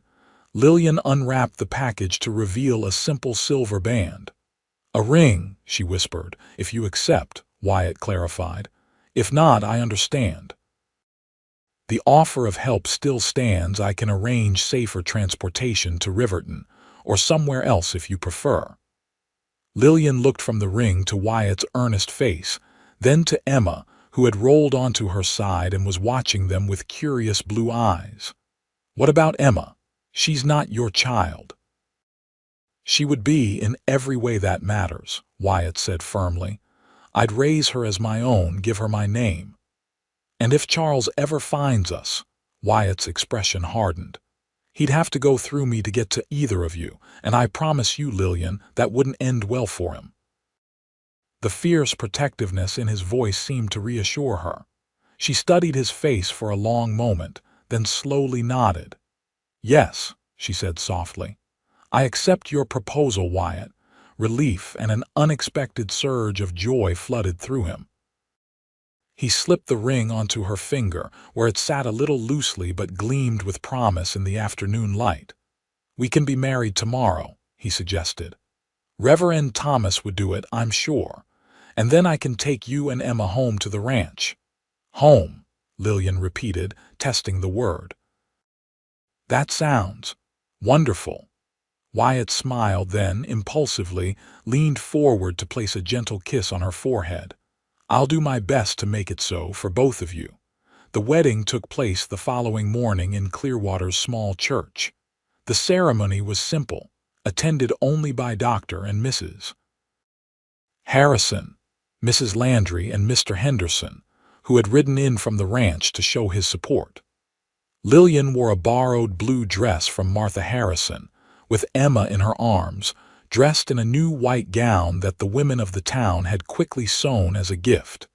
Lillian unwrapped the package to reveal a simple silver band. "A ring," she whispered. "If you accept," Wyatt clarified. "If not, I understand. The offer of help still stands. I can arrange safer transportation to Riverton, or somewhere else if you prefer." Lillian looked from the ring to Wyatt's earnest face, then to Emma, who had rolled onto her side and was watching them with curious blue eyes. "What about Emma? She's not your child." "She would be in every way that matters," Wyatt said firmly. "I'd raise her as my own, give her my name." And if Charles ever finds us, Wyatt's expression hardened. He'd have to go through me to get to either of you, and I promise you, Lillian, that wouldn't end well for him. The fierce protectiveness in his voice seemed to reassure her. She studied his face for a long moment, then slowly nodded. "Yes," she said softly. "I accept your proposal, Wyatt." Relief and an unexpected surge of joy flooded through him. He slipped the ring onto her finger, where it sat a little loosely but gleamed with promise in the afternoon light. "We can be married tomorrow," he suggested. "Reverend Thomas would do it, I'm sure. And then I can take you and Emma home to the ranch." "Home," Lillian repeated, testing the word. "That sounds wonderful." Wyatt smiled, then, impulsively, leaned forward to place a gentle kiss on her forehead. "I'll do my best to make it so for both of you." The wedding took place the following morning in Clearwater's small church. The ceremony was simple, attended only by Dr. and Mrs. Harrison, Mrs. Landry, and Mr. Henderson, who had ridden in from the ranch to show his support. Lillian wore a borrowed blue dress from Martha Harrison, with Emma in her arms, dressed in a new white gown that the women of the town had quickly sewn as a gift.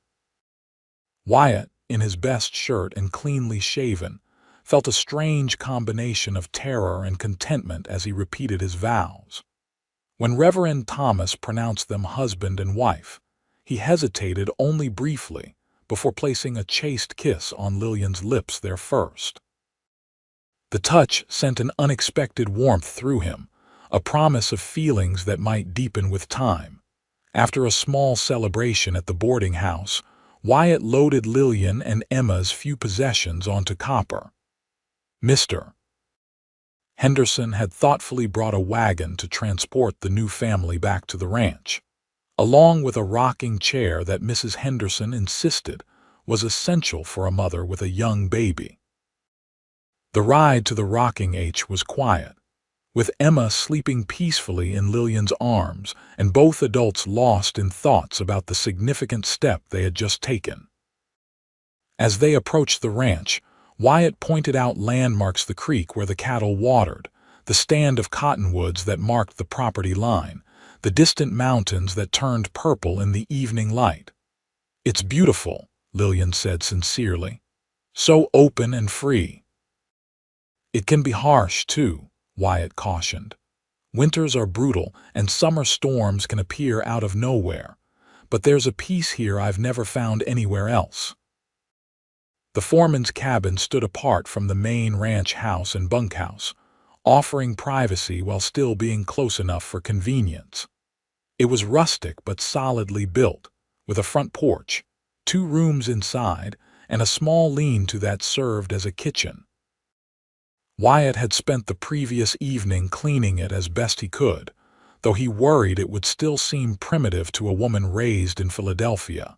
Wyatt, in his best shirt and cleanly shaven, felt a strange combination of terror and contentment as he repeated his vows. When Reverend Thomas pronounced them husband and wife, he hesitated only briefly before placing a chaste kiss on Lillian's lips there first. The touch sent an unexpected warmth through him, a promise of feelings that might deepen with time. After a small celebration at the boarding house, Wyatt loaded Lillian and Emma's few possessions onto Copper. Mr. Henderson had thoughtfully brought a wagon to transport the new family back to the ranch, along with a rocking chair that Mrs. Henderson insisted was essential for a mother with a young baby. The ride to the rocking H was quiet, with Emma sleeping peacefully in Lillian's arms and both adults lost in thoughts about the significant step they had just taken. As they approached the ranch, Wyatt pointed out landmarks: the creek where the cattle watered, the stand of cottonwoods that marked the property line, the distant mountains that turned purple in the evening light. "It's beautiful," Lillian said sincerely. "So open and free." "It can be harsh, too," Wyatt cautioned. "Winters are brutal, and summer storms can appear out of nowhere. But there's a peace here I've never found anywhere else." The foreman's cabin stood apart from the main ranch house and bunkhouse, offering privacy while still being close enough for convenience. It was rustic but solidly built, with a front porch, 2 rooms inside, and a small lean-to that served as a kitchen. Wyatt had spent the previous evening cleaning it as best he could, though he worried it would still seem primitive to a woman raised in Philadelphia.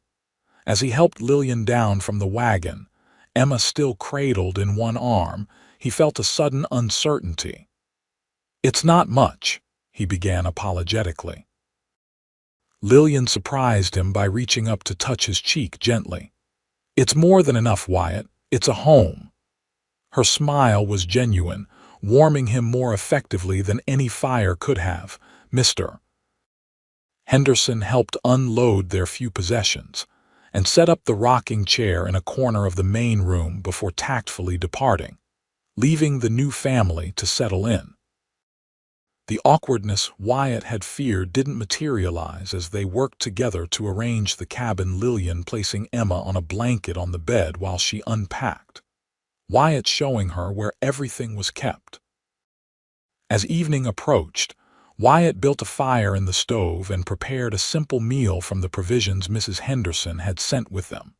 As he helped Lillian down from the wagon, Emma still cradled in one arm, he felt a sudden uncertainty. "It's not much," he began apologetically. Lillian surprised him by reaching up to touch his cheek gently. "It's more than enough, Wyatt. It's a home." Her smile was genuine, warming him more effectively than any fire could have. Mr. Henderson helped unload their few possessions and set up the rocking chair in a corner of the main room before tactfully departing, leaving the new family to settle in. The awkwardness Wyatt had feared didn't materialize as they worked together to arrange the cabin, Lillian placing Emma on a blanket on the bed while she unpacked, Wyatt showing her where everything was kept. As evening approached, Wyatt built a fire in the stove and prepared a simple meal from the provisions Mrs. Henderson had sent with them.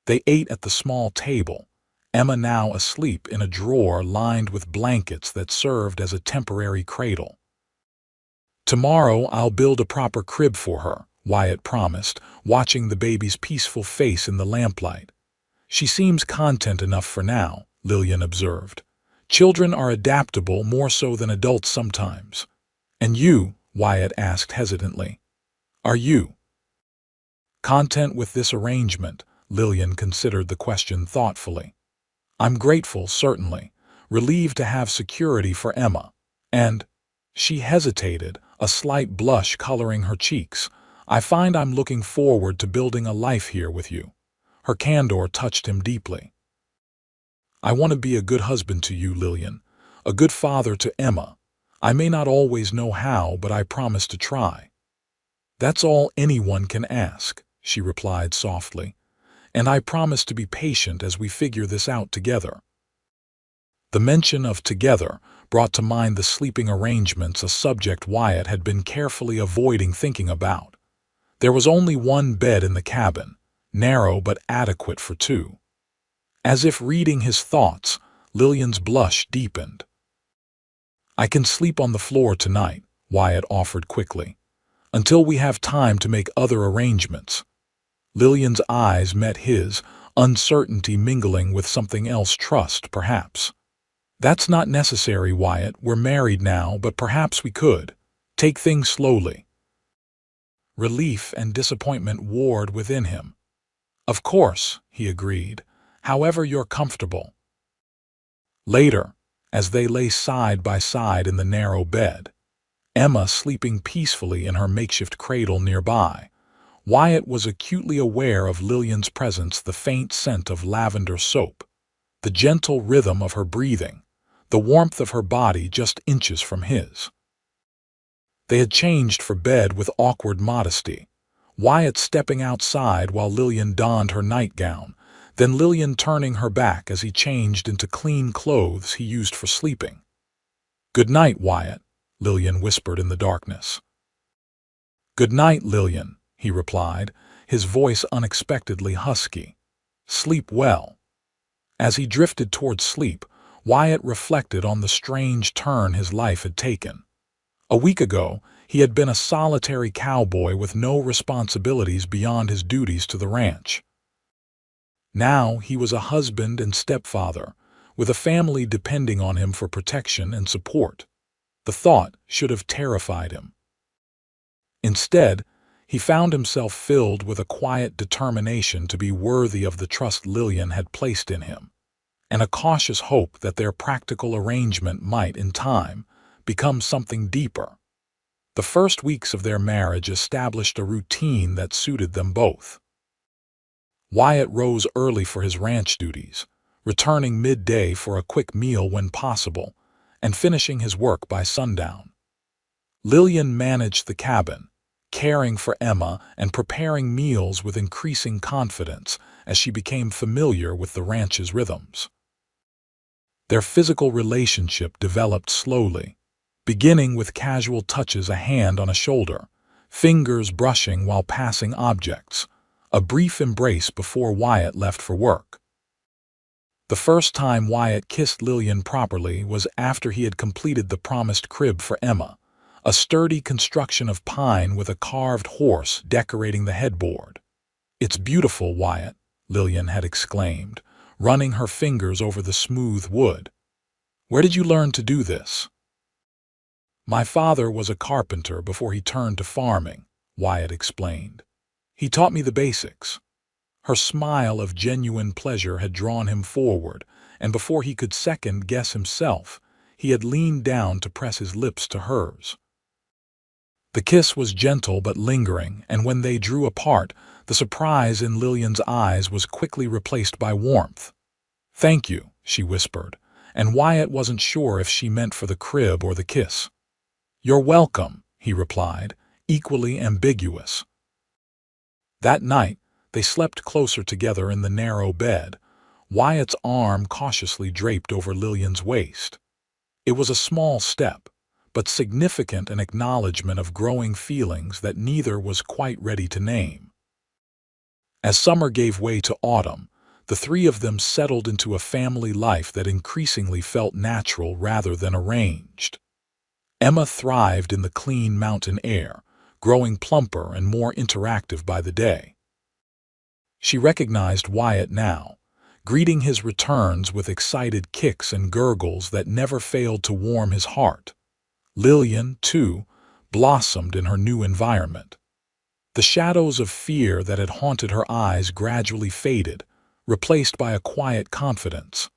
They ate at the small table, Emma now asleep in a drawer lined with blankets that served as a temporary cradle. "Tomorrow I'll build a proper crib for her," Wyatt promised, watching the baby's peaceful face in the lamplight. "She seems content enough for now," Lillian observed. "Children are adaptable more so than adults sometimes." "And you?" Wyatt asked hesitantly. "Are you content with this arrangement?" Lillian considered the question thoughtfully. I'm grateful, certainly, relieved to have security for Emma. And, she hesitated, a slight blush coloring her cheeks, I find I'm looking forward to building a life here with you. Her candor touched him deeply. I want to be a good husband to you, Lillian, a good father to Emma. I may not always know how, but I promise to try. That's all anyone can ask, she replied softly, and I promise to be patient as we figure this out together. The mention of together brought to mind the sleeping arrangements, a subject Wyatt had been carefully avoiding thinking about. There was only one bed in the cabin, narrow but adequate for two. As if reading his thoughts, Lillian's blush deepened. I can sleep on the floor tonight, Wyatt offered quickly, until we have time to make other arrangements. Lillian's eyes met his, uncertainty mingling with something else, trust, perhaps. That's not necessary, Wyatt. We're married now, but perhaps we could. Take things slowly. Relief and disappointment warred within him. Of course, he agreed, however you're comfortable. Later, as they lay side by side in the narrow bed, Emma sleeping peacefully in her makeshift cradle nearby, Wyatt was acutely aware of Lillian's presence, the faint scent of lavender soap, the gentle rhythm of her breathing, the warmth of her body just inches from his. They had changed for bed with awkward modesty, Wyatt stepping outside while Lillian donned her nightgown, then Lillian turning her back as he changed into clean clothes he used for sleeping. Good night, Wyatt, Lillian whispered in the darkness. Good night, Lillian, he replied, his voice unexpectedly husky. Sleep well. As he drifted towards sleep, Wyatt reflected on the strange turn his life had taken. A week ago, he had been a solitary cowboy with no responsibilities beyond his duties to the ranch. Now he was a husband and stepfather, with a family depending on him for protection and support. The thought should have terrified him. Instead, he found himself filled with a quiet determination to be worthy of the trust Lillian had placed in him, and a cautious hope that their practical arrangement might, in time, become something deeper. The first weeks of their marriage established a routine that suited them both. Wyatt rose early for his ranch duties, returning midday for a quick meal when possible, and finishing his work by sundown. Lillian managed the cabin, caring for Emma and preparing meals with increasing confidence as she became familiar with the ranch's rhythms. Their physical relationship developed slowly, beginning with casual touches, a hand on a shoulder, fingers brushing while passing objects, a brief embrace before Wyatt left for work. The first time Wyatt kissed Lillian properly was after he had completed the promised crib for Emma, a sturdy construction of pine with a carved horse decorating the headboard. It's beautiful, Wyatt, Lillian had exclaimed, running her fingers over the smooth wood. Where did you learn to do this? My father was a carpenter before he turned to farming, Wyatt explained. He taught me the basics. Her smile of genuine pleasure had drawn him forward, and before he could second-guess himself, he had leaned down to press his lips to hers. The kiss was gentle but lingering, and when they drew apart, the surprise in Lillian's eyes was quickly replaced by warmth. Thank you, she whispered, and Wyatt wasn't sure if she meant for the crib or the kiss. You're welcome, he replied, equally ambiguous. That night, they slept closer together in the narrow bed, Wyatt's arm cautiously draped over Lillian's waist. It was a small step, but significant, an acknowledgement of growing feelings that neither was quite ready to name. As summer gave way to autumn, the three of them settled into a family life that increasingly felt natural rather than arranged. Emma thrived in the clean mountain air, growing plumper and more interactive by the day. She recognized Wyatt now, greeting his returns with excited kicks and gurgles that never failed to warm his heart. Lillian, too, blossomed in her new environment. The shadows of fear that had haunted her eyes gradually faded, replaced by a quiet confidence.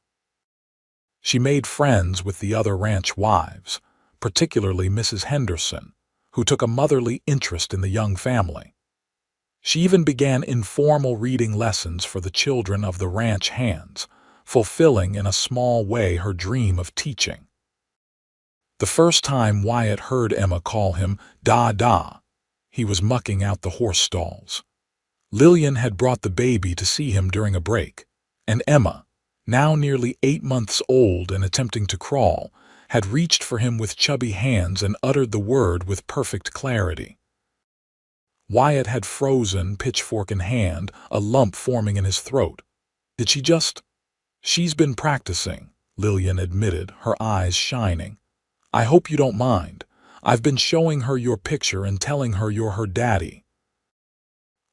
She made friends with the other ranch wives, particularly Mrs. Henderson, who took a motherly interest in the young family. She even began informal reading lessons for the children of the ranch hands, fulfilling in a small way her dream of teaching. The first time Wyatt heard Emma call him Da, he was mucking out the horse stalls. Lillian had brought the baby to see him during a break, and Emma, now nearly 8 months old and attempting to crawl, had reached for him with chubby hands and uttered the word with perfect clarity. Wyatt had frozen, pitchfork in hand, a lump forming in his throat. Did she just— "She's been practicing," Lillian admitted, her eyes shining. "I hope you don't mind. I've been showing her your picture and telling her you're her daddy."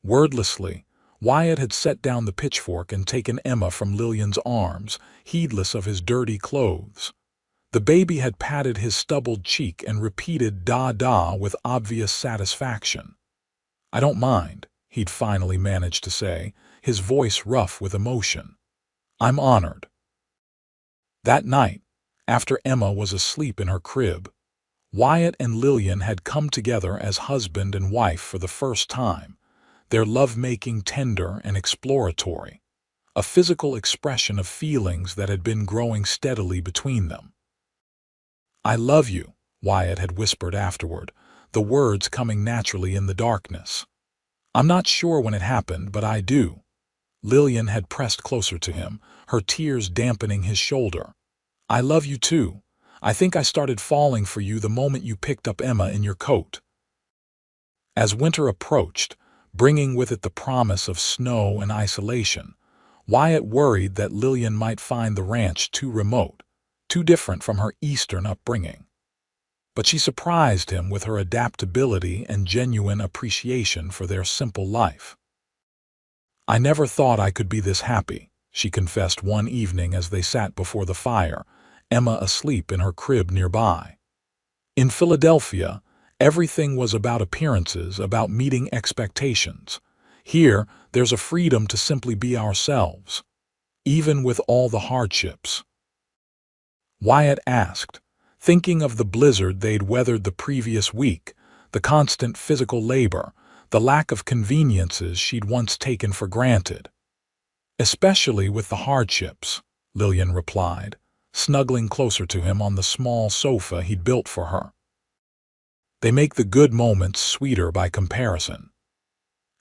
Wordlessly, Wyatt had set down the pitchfork and taken Emma from Lillian's arms, heedless of his dirty clothes. The baby had patted his stubbled cheek and repeated da with obvious satisfaction. "I don't mind," he'd finally managed to say, his voice rough with emotion. "I'm honored." That night, after Emma was asleep in her crib, Wyatt and Lillian had come together as husband and wife for the first time, their lovemaking tender and exploratory, a physical expression of feelings that had been growing steadily between them. "I love you," Wyatt had whispered afterward, the words coming naturally in the darkness. "I'm not sure when it happened, but I do." Lillian had pressed closer to him, her tears dampening his shoulder. "I love you too. I think I started falling for you the moment you picked up Emma in your coat." As winter approached, bringing with it the promise of snow and isolation, Wyatt worried that Lillian might find the ranch too remote, too different from her Eastern upbringing. But she surprised him with her adaptability and genuine appreciation for their simple life. "I never thought I could be this happy," she confessed one evening as they sat before the fire, Emma asleep in her crib nearby. "In Philadelphia, everything was about appearances, about meeting expectations. Here, there's a freedom to simply be ourselves, even with all the hardships." Wyatt asked, thinking of the blizzard they'd weathered the previous week, the constant physical labor, the lack of conveniences she'd once taken for granted. "Especially with the hardships," Lillian replied, snuggling closer to him on the small sofa he'd built for her. "They make the good moments sweeter by comparison."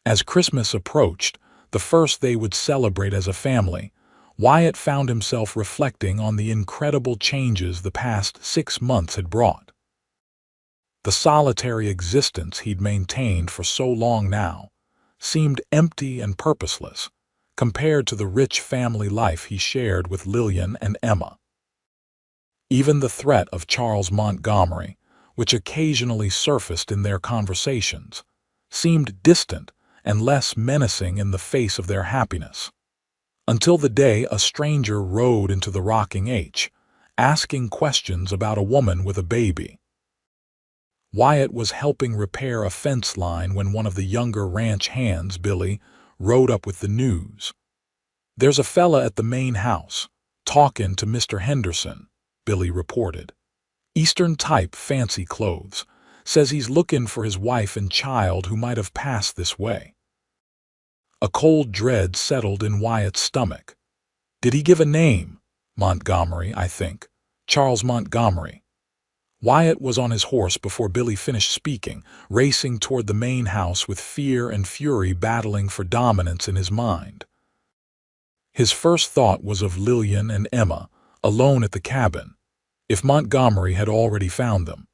As Christmas approached, the first they would celebrate as a family, Wyatt found himself reflecting on the incredible changes the past 6 months had brought. The solitary existence he'd maintained for so long now seemed empty and purposeless compared to the rich family life he shared with Lillian and Emma. Even the threat of Charles Montgomery, which occasionally surfaced in their conversations, seemed distant and less menacing in the face of their happiness. Until the day a stranger rode into the rocking H, asking questions about a woman with a baby. Wyatt was helping repair a fence line when one of the younger ranch hands, Billy, rode up with the news. "There's a fella at the main house, talkin' to Mr. Henderson," Billy reported. "Eastern type, fancy clothes. Says he's lookin' for his wife and child who might have passed this way." A cold dread settled in Wyatt's stomach. Did he give a name? "Montgomery, I think. Charles Montgomery." Wyatt was on his horse before Billy finished speaking, racing toward the main house with fear and fury battling for dominance in his mind. His first thought was of Lillian and Emma, alone at the cabin, if Montgomery had already found them.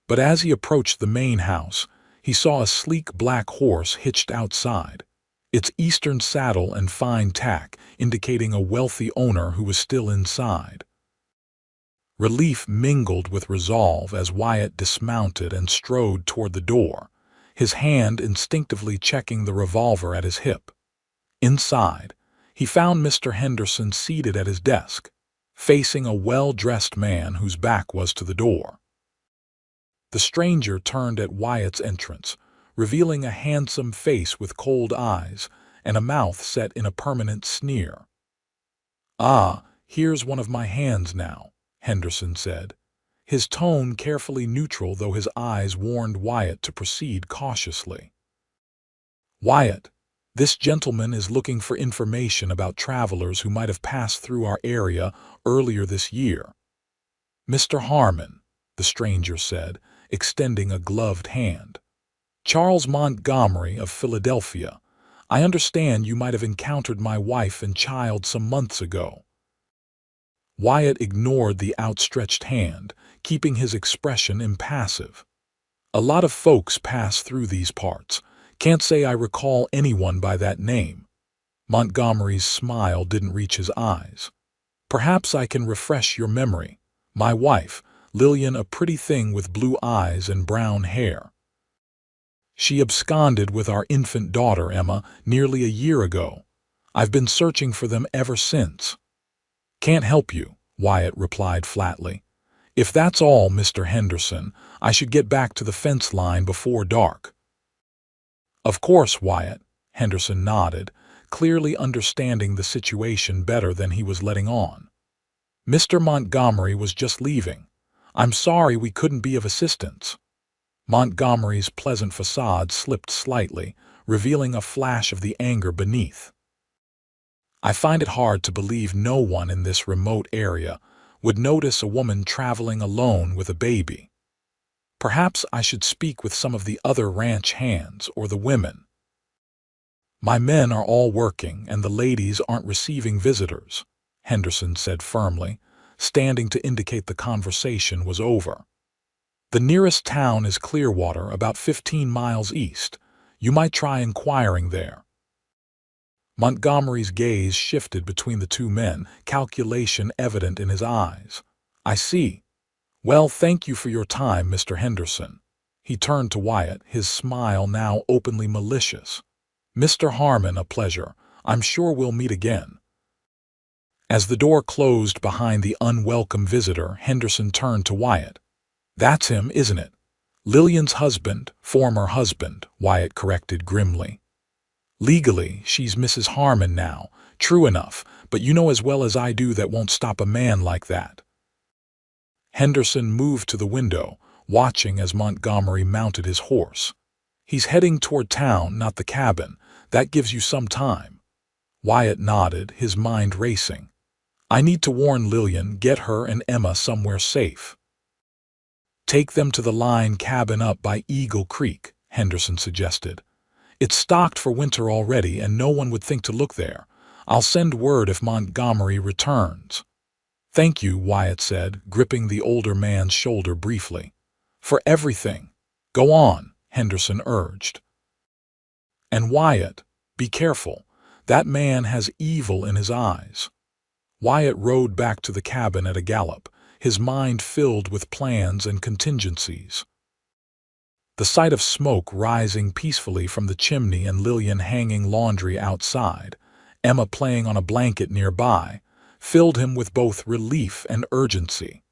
But as he approached the main house, he saw a sleek black horse hitched outside, its Eastern saddle and fine tack indicating a wealthy owner who was still inside. Relief mingled with resolve as Wyatt dismounted and strode toward the door, his hand instinctively checking the revolver at his hip. Inside, he found Mr. Henderson seated at his desk, facing a well-dressed man whose back was to the door. The stranger turned at Wyatt's entrance, revealing a handsome face with cold eyes and a mouth set in a permanent sneer. "Ah, here's one of my hands now," Henderson said, his tone carefully neutral though his eyes warned Wyatt to proceed cautiously. "Wyatt, this gentleman is looking for information about travelers who might have passed through our area earlier this year." "Mr. Harmon," the stranger said, extending a gloved hand. "Charles Montgomery of Philadelphia. I understand you might have encountered my wife and child some months ago." Wyatt ignored the outstretched hand, keeping his expression impassive. "A lot of folks pass through these parts. Can't say I recall anyone by that name." Montgomery's smile didn't reach his eyes. "Perhaps I can refresh your memory. My wife, Lillian, a pretty thing with blue eyes and brown hair. She absconded with our infant daughter, Emma, nearly a year ago. I've been searching for them ever since." "Can't help you," Wyatt replied flatly. "If that's all, Mr. Henderson, I should get back to the fence line before dark." "Of course, Wyatt," Henderson nodded, clearly understanding the situation better than he was letting on. "Mr. Montgomery was just leaving. I'm sorry we couldn't be of assistance." Montgomery's pleasant facade slipped slightly, revealing a flash of the anger beneath. "I find it hard to believe no one in this remote area would notice a woman traveling alone with a baby. Perhaps I should speak with some of the other ranch hands or the women. My men are all working and the ladies aren't receiving visitors," Henderson said firmly, standing to indicate the conversation was over. "The nearest town is Clearwater, about 15 miles east. You might try inquiring there." Montgomery's gaze shifted between the two men, calculation evident in his eyes. "I see. Well, thank you for your time, Mr. Henderson." He turned to Wyatt, his smile now openly malicious. "Mr. Harmon, a pleasure. I'm sure we'll meet again." As the door closed behind the unwelcome visitor, Henderson turned to Wyatt. "That's him, isn't it?" "Lillian's husband, former husband," Wyatt corrected grimly. "Legally, she's Mrs. Harmon now. True enough, but you know as well as I do that won't stop a man like that." Henderson moved to the window, watching as Montgomery mounted his horse. "He's heading toward town, not the cabin. That gives you some time." Wyatt nodded, his mind racing. "I need to warn Lillian, get her and Emma somewhere safe." "Take them to the line cabin up by Eagle Creek," Henderson suggested. "It's stocked for winter already and no one would think to look there. I'll send word if Montgomery returns." "Thank you," Wyatt said, gripping the older man's shoulder briefly. "For everything." "Go on," Henderson urged. "And Wyatt, be careful. That man has evil in his eyes." Wyatt rode back to the cabin at a gallop, his mind filled with plans and contingencies. The sight of smoke rising peacefully from the chimney and Lillian hanging laundry outside, Emma playing on a blanket nearby, filled him with both relief and urgency.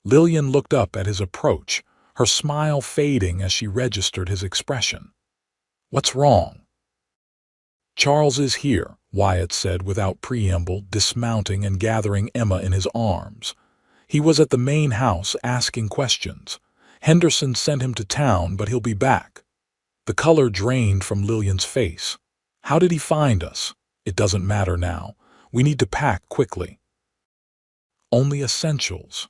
Lillian looked up at his approach, her smile fading as she registered his expression. "What's wrong?" "Charles is here," Wyatt said without preamble, dismounting and gathering Emma in his arms. "He was at the main house asking questions. Henderson sent him to town, but he'll be back." The color drained from Lillian's face. "How did he find us?" "It doesn't matter now. We need to pack quickly." "Only essentials."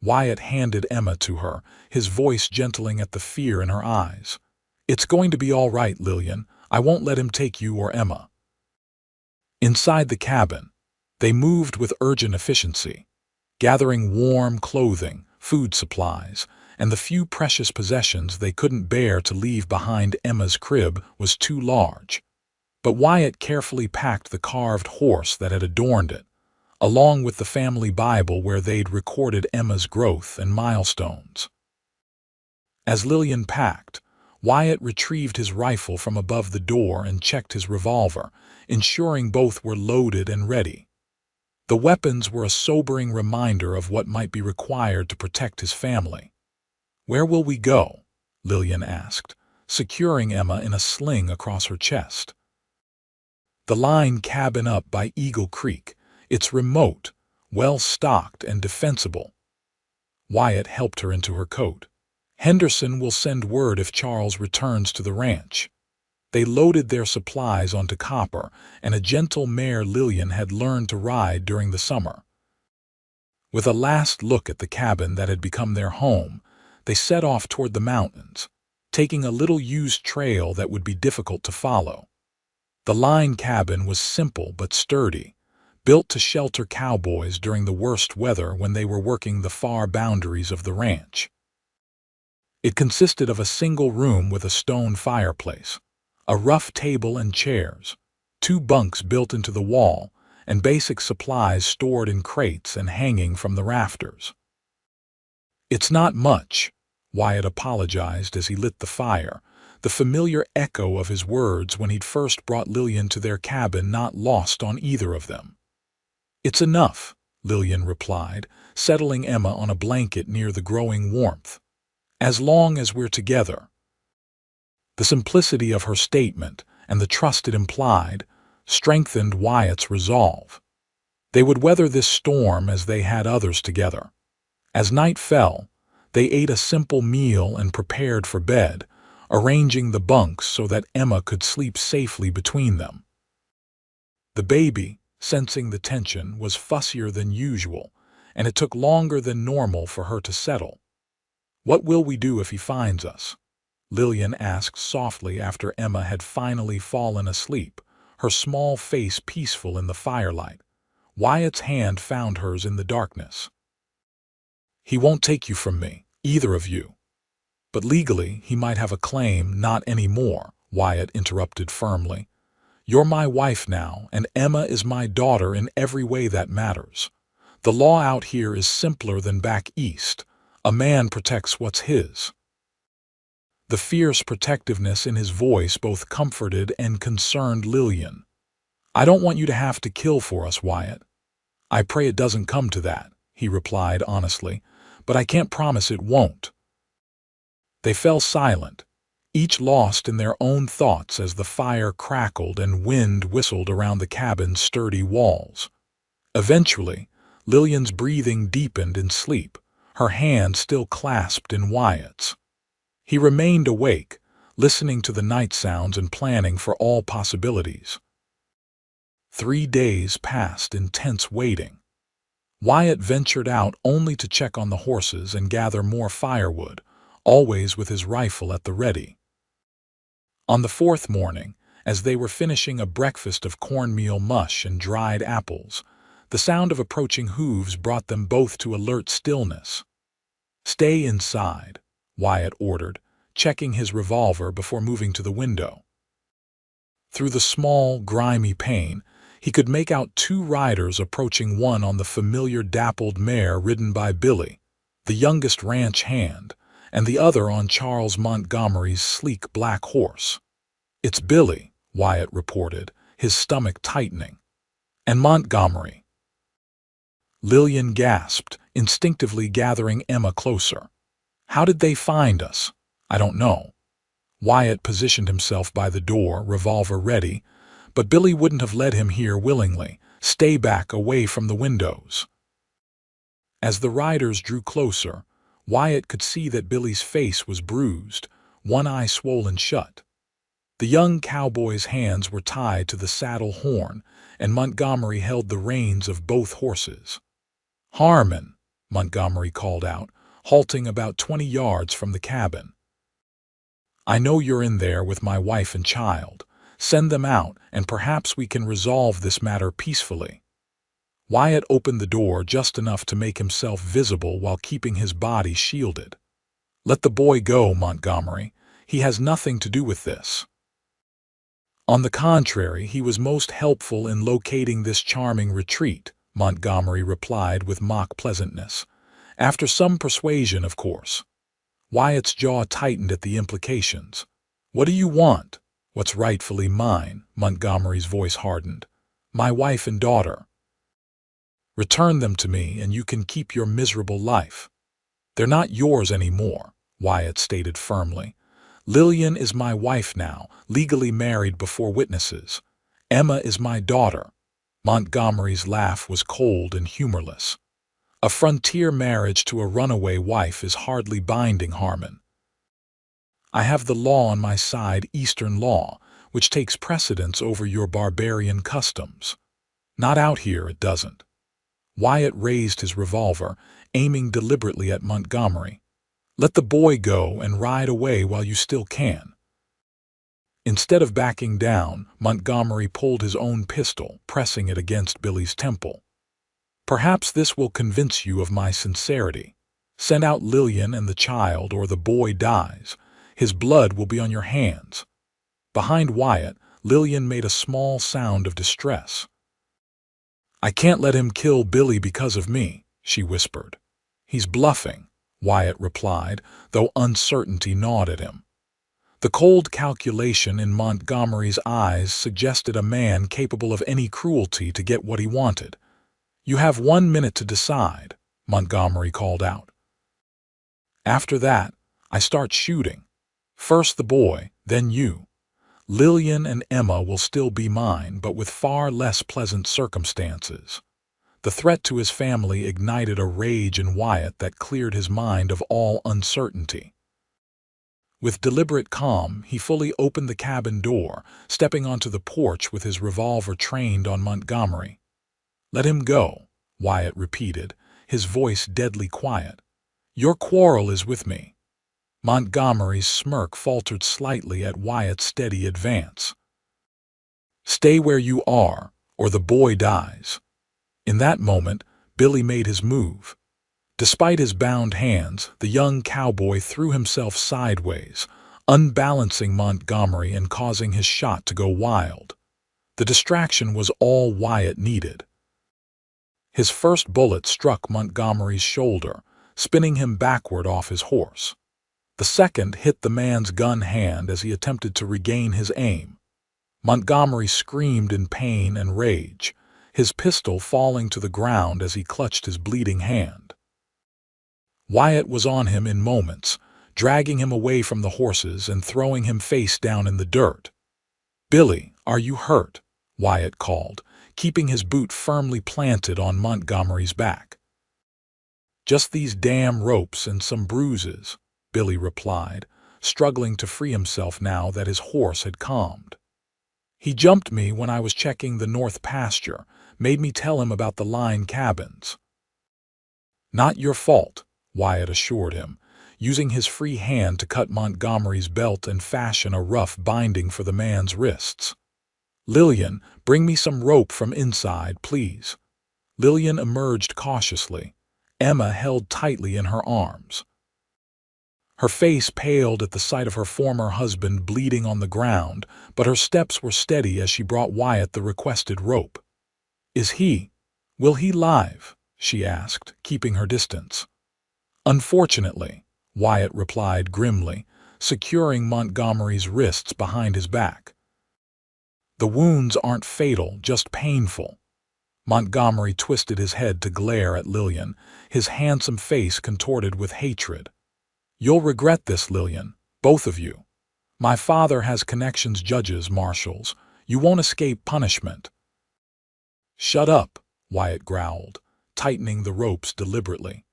Wyatt handed Emma to her, his voice gentling at the fear in her eyes. "It's going to be all right, Lillian. I won't let him take you or Emma." Inside the cabin, they moved with urgent efficiency, gathering warm clothing, food supplies, and the few precious possessions they couldn't bear to leave behind. Emma's crib was too large, but Wyatt carefully packed the carved horse that had adorned it, along with the family Bible where they'd recorded Emma's growth and milestones. As Lillian packed, Wyatt retrieved his rifle from above the door and checked his revolver, ensuring both were loaded and ready. The weapons were a sobering reminder of what might be required to protect his family. "Where will we go?" Lillian asked, securing Emma in a sling across her chest. The line cabin up by Eagle Creek. It's remote, well-stocked, and defensible. Wyatt helped her into her coat. Henderson will send word if Charles returns to the ranch. They loaded their supplies onto Copper, and a gentle mare Lillian had learned to ride during the summer. With a last look at the cabin that had become their home, they set off toward the mountains, taking a little used trail that would be difficult to follow. The line cabin was simple but sturdy, built to shelter cowboys during the worst weather when they were working the far boundaries of the ranch. It consisted of a single room with a stone fireplace, a rough table and chairs, 2 bunks built into the wall, and basic supplies stored in crates and hanging from the rafters. "It's not much," Wyatt apologized as he lit the fire, the familiar echo of his words when he'd first brought Lillian to their cabin not lost on either of them. "It's enough," Lillian replied, settling Emma on a blanket near the growing warmth. "As long as we're together." The simplicity of her statement and the trust it implied strengthened Wyatt's resolve. They would weather this storm as they had others together. As night fell, they ate a simple meal and prepared for bed, arranging the bunks so that Emma could sleep safely between them. The baby, sensing the tension, was fussier than usual, and it took longer than normal for her to settle. "What will we do if he finds us?" Lillian asked softly after Emma had finally fallen asleep, her small face peaceful in the firelight. Wyatt's hand found hers in the darkness. "He won't take you from me, either of you." "But legally, he might have a claim." "Not anymore," Wyatt interrupted firmly. "You're my wife now, and Emma is my daughter in every way that matters. The law out here is simpler than back east. A man protects what's his." The fierce protectiveness in his voice both comforted and concerned Lillian. "I don't want you to have to kill for us, Wyatt." "I pray it doesn't come to that," he replied honestly, "but I can't promise it won't." They fell silent, each lost in their own thoughts as the fire crackled and wind whistled around the cabin's sturdy walls. Eventually, Lillian's breathing deepened in sleep, her hand still clasped in Wyatt's. He remained awake, listening to the night sounds and planning for all possibilities. 3 days passed in tense waiting. Wyatt ventured out only to check on the horses and gather more firewood, always with his rifle at the ready. On the 4th morning, as they were finishing a breakfast of cornmeal mush and dried apples, the sound of approaching hooves brought them both to alert stillness. "Stay inside," Wyatt ordered, checking his revolver before moving to the window. Through the small, grimy pane, he could make out 2 riders approaching, one on the familiar dappled mare ridden by Billy, the youngest ranch hand, and the other on Charles Montgomery's sleek black horse. "It's Billy," Wyatt reported, his stomach tightening. "And Montgomery." Lillian gasped, instinctively gathering Emma closer. "How did they find us?" "I don't know." Wyatt positioned himself by the door, revolver ready, but Billy wouldn't have led him here willingly. "Stay back, away from the windows." As the riders drew closer, Wyatt could see that Billy's face was bruised, one eye swollen shut. The young cowboy's hands were tied to the saddle horn, and Montgomery held the reins of both horses. "Harmon," Montgomery called out, halting about 20 yards from the cabin. "I know you're in there with my wife and child. Send them out, and perhaps we can resolve this matter peacefully." Wyatt opened the door just enough to make himself visible while keeping his body shielded. "Let the boy go, Montgomery. He has nothing to do with this." "On the contrary, he was most helpful in locating this charming retreat," Montgomery replied with mock pleasantness. "After some persuasion, of course." Wyatt's jaw tightened at the implications. "What do you want?" "What's rightfully mine," Montgomery's voice hardened. "My wife and daughter. Return them to me and you can keep your miserable life." "They're not yours anymore," Wyatt stated firmly. Lillian is my wife now, legally married before witnesses. Emma is my daughter. Montgomery's laugh was cold and humorless. A frontier marriage to a runaway wife is hardly binding, Harmon. I have the law on my side, Eastern law, which takes precedence over your barbarian customs. Not out here, it doesn't. Wyatt raised his revolver, aiming deliberately at Montgomery. Let the boy go and ride away while you still can. Instead of backing down, Montgomery pulled his own pistol, pressing it against Billy's temple. Perhaps this will convince you of my sincerity. Send out Lillian and the child, or the boy dies. His blood will be on your hands. Behind Wyatt, Lillian made a small sound of distress. I can't let him kill Billy because of me, she whispered. He's bluffing, Wyatt replied, though uncertainty gnawed at him. The cold calculation in Montgomery's eyes suggested a man capable of any cruelty to get what he wanted. You have 1 minute to decide, Montgomery called out. After that, I start shooting. First the boy, then you. Lillian and Emma will still be mine, but with far less pleasant circumstances. The threat to his family ignited a rage in Wyatt that cleared his mind of all uncertainty. With deliberate calm, he fully opened the cabin door, stepping onto the porch with his revolver trained on Montgomery. Let him go, Wyatt repeated, his voice deadly quiet. Your quarrel is with me. Montgomery's smirk faltered slightly at Wyatt's steady advance. Stay where you are, or the boy dies. In that moment, Billy made his move. Despite his bound hands, the young cowboy threw himself sideways, unbalancing Montgomery and causing his shot to go wild. The distraction was all Wyatt needed. His first bullet struck Montgomery's shoulder, spinning him backward off his horse. The second hit the man's gun hand as he attempted to regain his aim. Montgomery screamed in pain and rage, his pistol falling to the ground as he clutched his bleeding hand. Wyatt was on him in moments, dragging him away from the horses and throwing him face down in the dirt. Billy, are you hurt? Wyatt called, keeping his boot firmly planted on Montgomery's back. Just these damn ropes and some bruises, Billy replied, struggling to free himself now that his horse had calmed. He jumped me when I was checking the north pasture, made me tell him about the line cabins. Not your fault, Wyatt assured him, using his free hand to cut Montgomery's belt and fashion a rough binding for the man's wrists. Lillian, bring me some rope from inside, please. Lillian emerged cautiously, Emma held tightly in her arms. Her face paled at the sight of her former husband bleeding on the ground, but her steps were steady as she brought Wyatt the requested rope. Will he live? She asked, keeping her distance. Unfortunately, Wyatt replied grimly, securing Montgomery's wrists behind his back. The wounds aren't fatal, just painful. Montgomery twisted his head to glare at Lillian, his handsome face contorted with hatred. You'll regret this, Lillian, both of you. My father has connections, judges, marshals. You won't escape punishment. Shut up, Wyatt growled, tightening the ropes deliberately.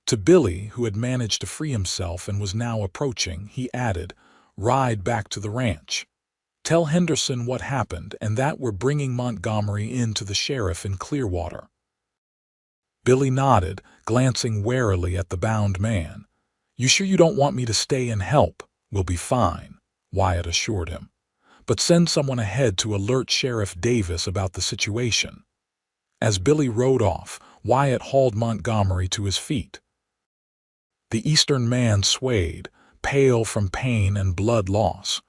To Billy, who had managed to free himself and was now approaching, he added, Ride back to the ranch. Tell Henderson what happened and that we're bringing Montgomery in to the sheriff in Clearwater. Billy nodded, glancing warily at the bound man. You sure you don't want me to stay and help? We'll be fine, Wyatt assured him. But send someone ahead to alert Sheriff Davis about the situation. As Billy rode off, Wyatt hauled Montgomery to his feet. The Eastern man swayed, pale from pain and blood loss.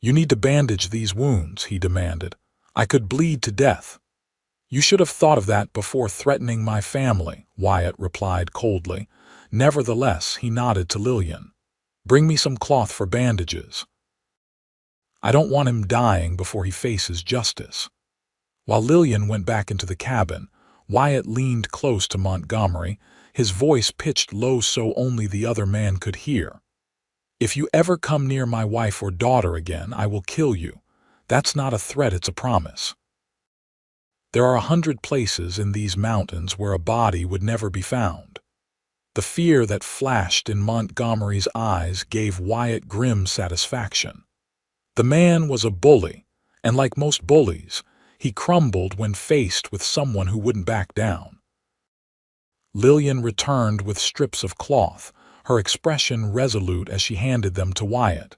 You need to bandage these wounds, he demanded. I could bleed to death. You should have thought of that before threatening my family, Wyatt replied coldly. Nevertheless, he nodded to Lillian. Bring me some cloth for bandages. I don't want him dying before he faces justice. While Lillian went back into the cabin, Wyatt leaned close to Montgomery, his voice pitched low so only the other man could hear. If you ever come near my wife or daughter again, I will kill you. That's not a threat, it's a promise. There are 100 places in these mountains where a body would never be found. The fear that flashed in Montgomery's eyes gave Wyatt grim satisfaction. The man was a bully, and like most bullies, he crumbled when faced with someone who wouldn't back down. Lillian returned with strips of cloth, her expression resolute as she handed them to Wyatt.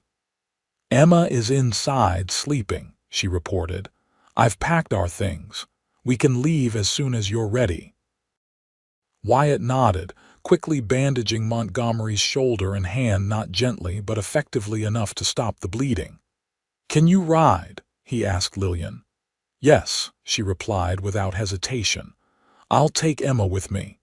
"Emma is inside, sleeping," she reported. "I've packed our things. We can leave as soon as you're ready." Wyatt nodded, quickly bandaging Montgomery's shoulder and hand, not gently but effectively enough to stop the bleeding. "Can you ride?" he asked Lillian. "Yes," she replied without hesitation. "I'll take Emma with me."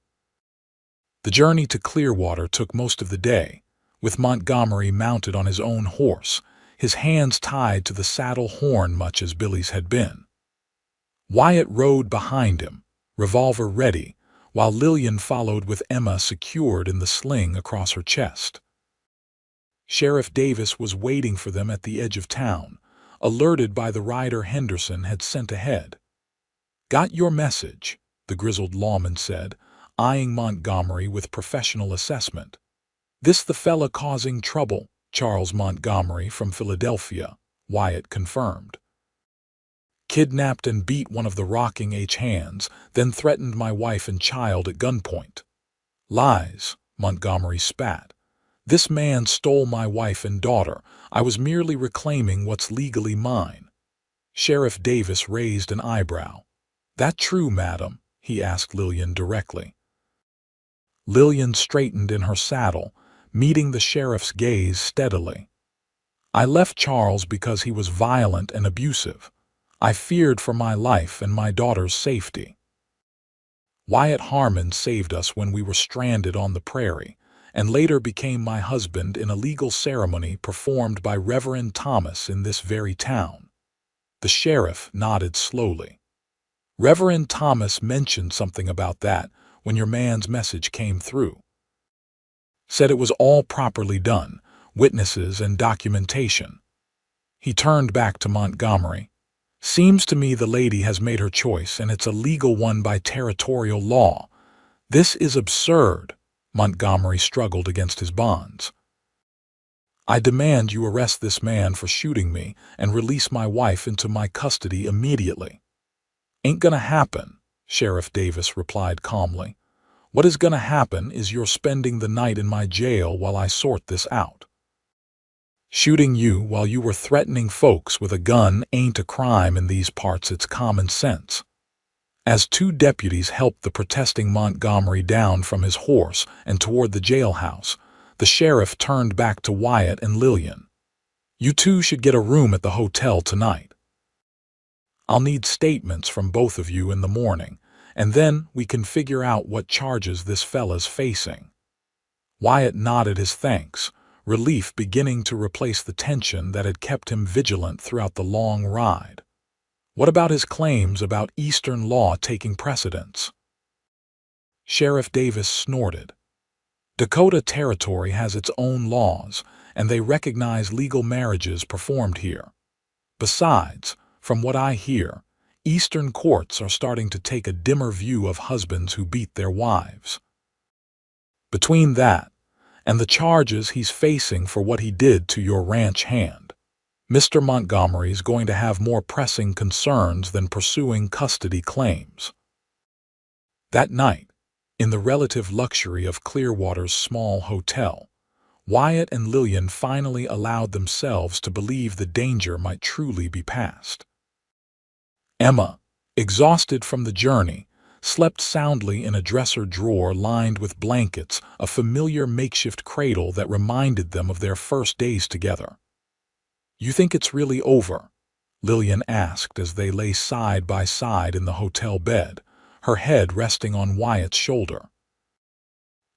The journey to Clearwater took most of the day, with Montgomery mounted on his own horse, his hands tied to the saddle horn much as Billy's had been. Wyatt rode behind him, revolver ready, while Lillian followed with Emma secured in the sling across her chest. Sheriff Davis was waiting for them at the edge of town, alerted by the rider Henderson had sent ahead. "Got your message," the grizzled lawman said, eyeing Montgomery with professional assessment. "This the fella causing trouble, Charles Montgomery from Philadelphia," Wyatt confirmed. "Kidnapped and beat one of the Rocking H hands, then threatened my wife and child at gunpoint." "Lies," Montgomery spat. "This man stole my wife and daughter. I was merely reclaiming what's legally mine." Sheriff Davis raised an eyebrow. "That true, madam?" he asked Lillian directly. Lillian straightened in her saddle, meeting the sheriff's gaze steadily. "I left Charles because he was violent and abusive. I feared for my life and my daughter's safety. Wyatt Harmon saved us when we were stranded on the prairie, and later became my husband in a legal ceremony performed by Reverend Thomas in this very town." The sheriff nodded slowly. "Reverend Thomas mentioned something about that when your man's message came through. Said it was all properly done, witnesses and documentation." He turned back to Montgomery. "Seems to me the lady has made her choice, and it's a legal one by territorial law." "This is absurd." Montgomery struggled against his bonds. "I demand you arrest this man for shooting me and release my wife into my custody immediately." "Ain't gonna happen," Sheriff Davis replied calmly. "What is gonna happen is you're spending the night in my jail while I sort this out. Shooting you while you were threatening folks with a gun ain't a crime in these parts, it's common sense." As two deputies helped the protesting Montgomery down from his horse and toward the jailhouse, the sheriff turned back to Wyatt and Lillian. "You two should get a room at the hotel tonight. I'll need statements from both of you in the morning, and then we can figure out what charges this fella's facing." Wyatt nodded his thanks, relief beginning to replace the tension that had kept him vigilant throughout the long ride. What about his claims about Eastern law taking precedence? Sheriff Davis snorted. "Dakota Territory has its own laws, and they recognize legal marriages performed here. Besides, from what I hear, Eastern courts are starting to take a dimmer view of husbands who beat their wives. Between that and the charges he's facing for what he did to your ranch hand, Mr. Montgomery's going to have more pressing concerns than pursuing custody claims." That night, in the relative luxury of Clearwater's small hotel, Wyatt and Lillian finally allowed themselves to believe the danger might truly be past. Emma, exhausted from the journey, slept soundly in a dresser drawer lined with blankets, a familiar makeshift cradle that reminded them of their first days together. "You think it's really over?" Lillian asked as they lay side by side in the hotel bed, her head resting on Wyatt's shoulder.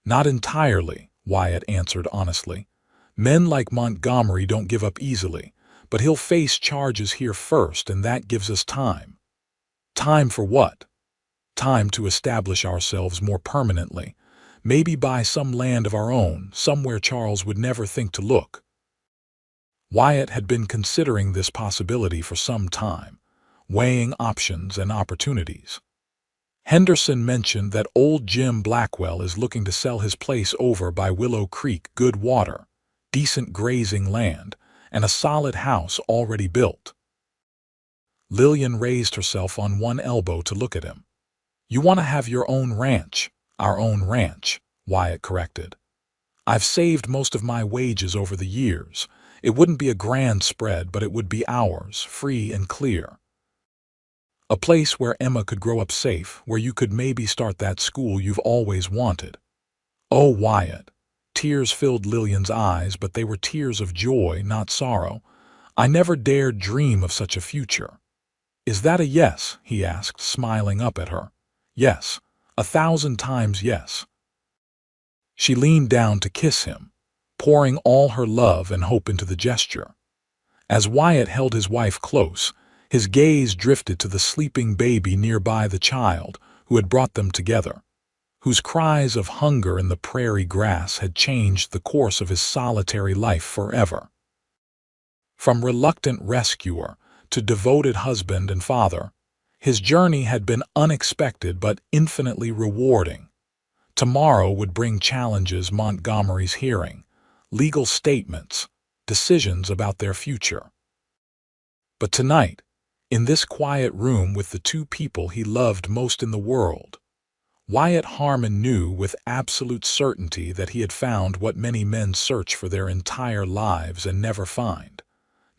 "Not entirely," Wyatt answered honestly. "Men like Montgomery don't give up easily, but he'll face charges here first, and that gives us time." "Time for what?" "Time to establish ourselves more permanently, maybe buy some land of our own, somewhere Charles would never think to look," Wyatt had been considering this possibility for some time, weighing options and opportunities. Henderson mentioned that old Jim Blackwell is looking to sell his place over by Willow Creek, good water, decent grazing land, and a solid house already built. Lillian raised herself on one elbow to look at him. "You want to have your own ranch." "Our own ranch," Wyatt corrected. "I've saved most of my wages over the years. It wouldn't be a grand spread, but it would be ours, free and clear. A place where Emma could grow up safe, where you could maybe start that school you've always wanted." "Oh, Wyatt." Tears filled Lillian's eyes, but they were tears of joy, not sorrow. "I never dared dream of such a future." "Is that a yes?" he asked, smiling up at her. "Yes, 1,000 times yes." She leaned down to kiss him, pouring all her love and hope into the gesture. As Wyatt held his wife close, his gaze drifted to the sleeping baby nearby, the child who had brought them together, whose cries of hunger in the prairie grass had changed the course of his solitary life forever. From reluctant rescuer to devoted husband and father, his journey had been unexpected but infinitely rewarding. Tomorrow would bring challenges: Montgomery's hearing, legal statements, decisions about their future. But tonight, in this quiet room with the two people he loved most in the world, Wyatt Harmon knew with absolute certainty that he had found what many men search for their entire lives and never find: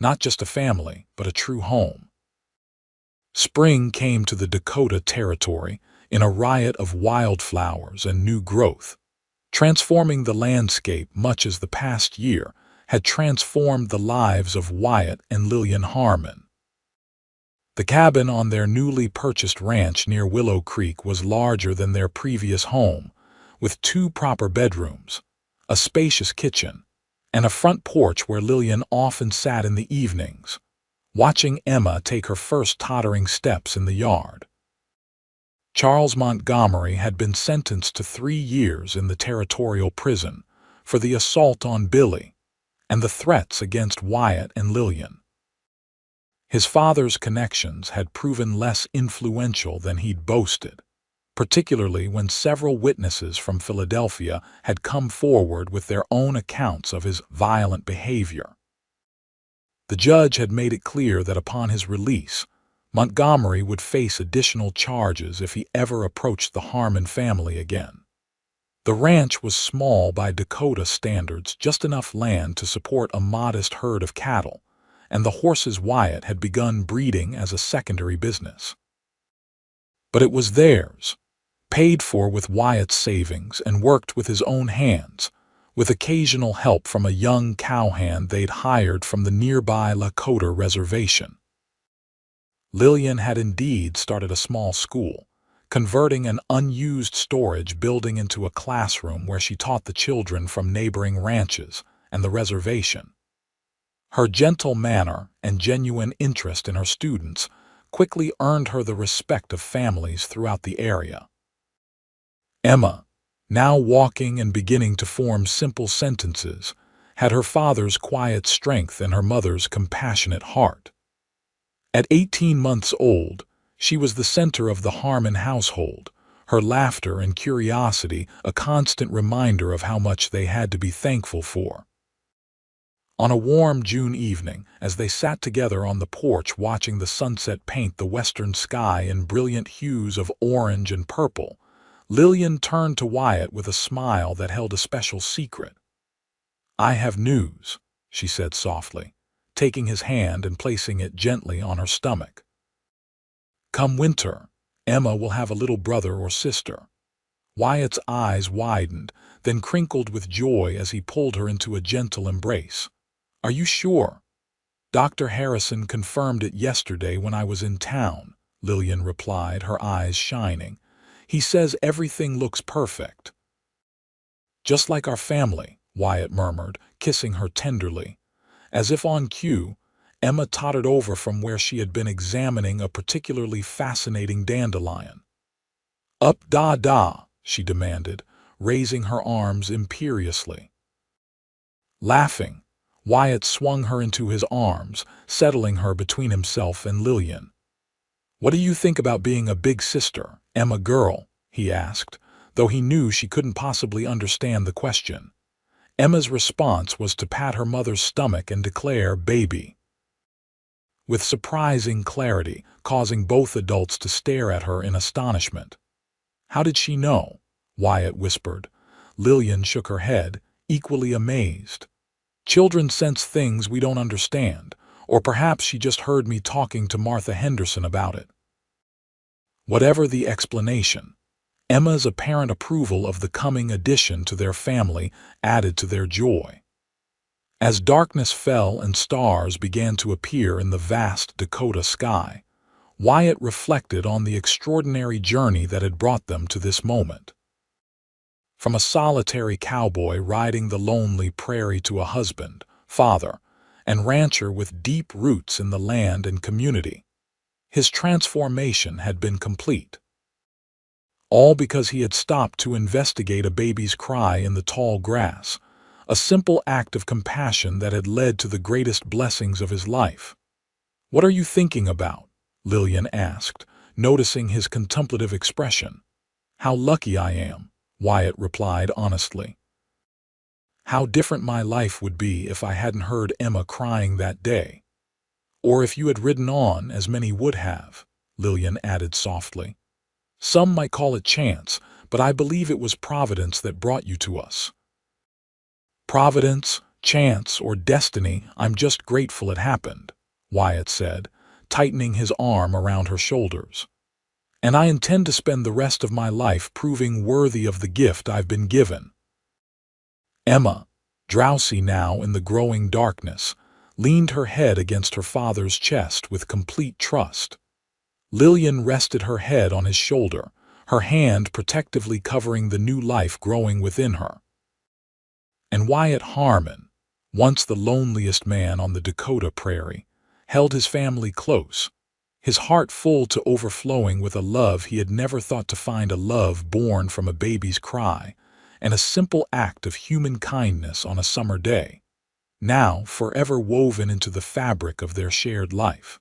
not just a family, but a true home. Spring came to the Dakota Territory in a riot of wildflowers and new growth, transforming the landscape much as the past year had transformed the lives of Wyatt and Lillian Harmon. The cabin on their newly purchased ranch near Willow Creek was larger than their previous home, with 2 proper bedrooms, a spacious kitchen, and a front porch where Lillian often sat in the evenings, watching Emma take her first tottering steps in the yard. Charles Montgomery had been sentenced to 3 years in the territorial prison for the assault on Billy and the threats against Wyatt and Lillian. His father's connections had proven less influential than he'd boasted, particularly when several witnesses from Philadelphia had come forward with their own accounts of his violent behavior. The judge had made it clear that upon his release, Montgomery would face additional charges if he ever approached the Harmon family again. The ranch was small by Dakota standards, just enough land to support a modest herd of cattle, and the horses Wyatt had begun breeding as a secondary business. But it was theirs, paid for with Wyatt's savings and worked with his own hands, with occasional help from a young cowhand they'd hired from the nearby Lakota reservation. Lillian had indeed started a small school, converting an unused storage building into a classroom where she taught the children from neighboring ranches and the reservation. Her gentle manner and genuine interest in her students quickly earned her the respect of families throughout the area. Emma, now walking and beginning to form simple sentences, had her father's quiet strength and her mother's compassionate heart. At 18 months old, she was the center of the Harmon household, her laughter and curiosity a constant reminder of how much they had to be thankful for. On a warm June evening, as they sat together on the porch watching the sunset paint the western sky in brilliant hues of orange and purple, Lillian turned to Wyatt with a smile that held a special secret. "I have news," she said softly, taking his hand and placing it gently on her stomach. "Come winter, Emma will have a little brother or sister." Wyatt's eyes widened, then crinkled with joy as he pulled her into a gentle embrace. "Are you sure?" "Dr. Harrison confirmed it yesterday when I was in town," Lillian replied, her eyes shining. "He says everything looks perfect." "Just like our family," Wyatt murmured, kissing her tenderly. As if on cue, Emma tottered over from where she had been examining a particularly fascinating dandelion. "Up da da," she demanded, raising her arms imperiously. Laughing, Wyatt swung her into his arms, settling her between himself and Lillian. "What do you think about being a big sister, Emma girl?" he asked, though he knew she couldn't possibly understand the question. Emma's response was to pat her mother's stomach and declare, "Baby," with surprising clarity, causing both adults to stare at her in astonishment. "How did she know?" Wyatt whispered. Lillian shook her head, equally amazed. "Children sense things we don't understand, or perhaps she just heard me talking to Martha Henderson about it." Whatever the explanation, Emma's apparent approval of the coming addition to their family added to their joy. As darkness fell and stars began to appear in the vast Dakota sky, Wyatt reflected on the extraordinary journey that had brought them to this moment. From a solitary cowboy riding the lonely prairie to a husband, father, and rancher with deep roots in the land and community, his transformation had been complete. All because he had stopped to investigate a baby's cry in the tall grass, a simple act of compassion that had led to the greatest blessings of his life. "What are you thinking about?" Lillian asked, noticing his contemplative expression. "How lucky I am," Wyatt replied honestly. "How different my life would be if I hadn't heard Emma crying that day. Or if you had ridden on, as many would have," Lillian added softly. "Some might call it chance, but I believe it was Providence that brought you to us." "Providence, chance, or destiny, I'm just grateful it happened," Wyatt said, tightening his arm around her shoulders. "And I intend to spend the rest of my life proving worthy of the gift I've been given." Emma, drowsy now in the growing darkness, leaned her head against her father's chest with complete trust. Lillian rested her head on his shoulder, her hand protectively covering the new life growing within her. And Wyatt Harmon, once the loneliest man on the Dakota prairie, held his family close, his heart full to overflowing with a love he had never thought to find, a love born from a baby's cry and a simple act of human kindness on a summer day, now forever woven into the fabric of their shared life.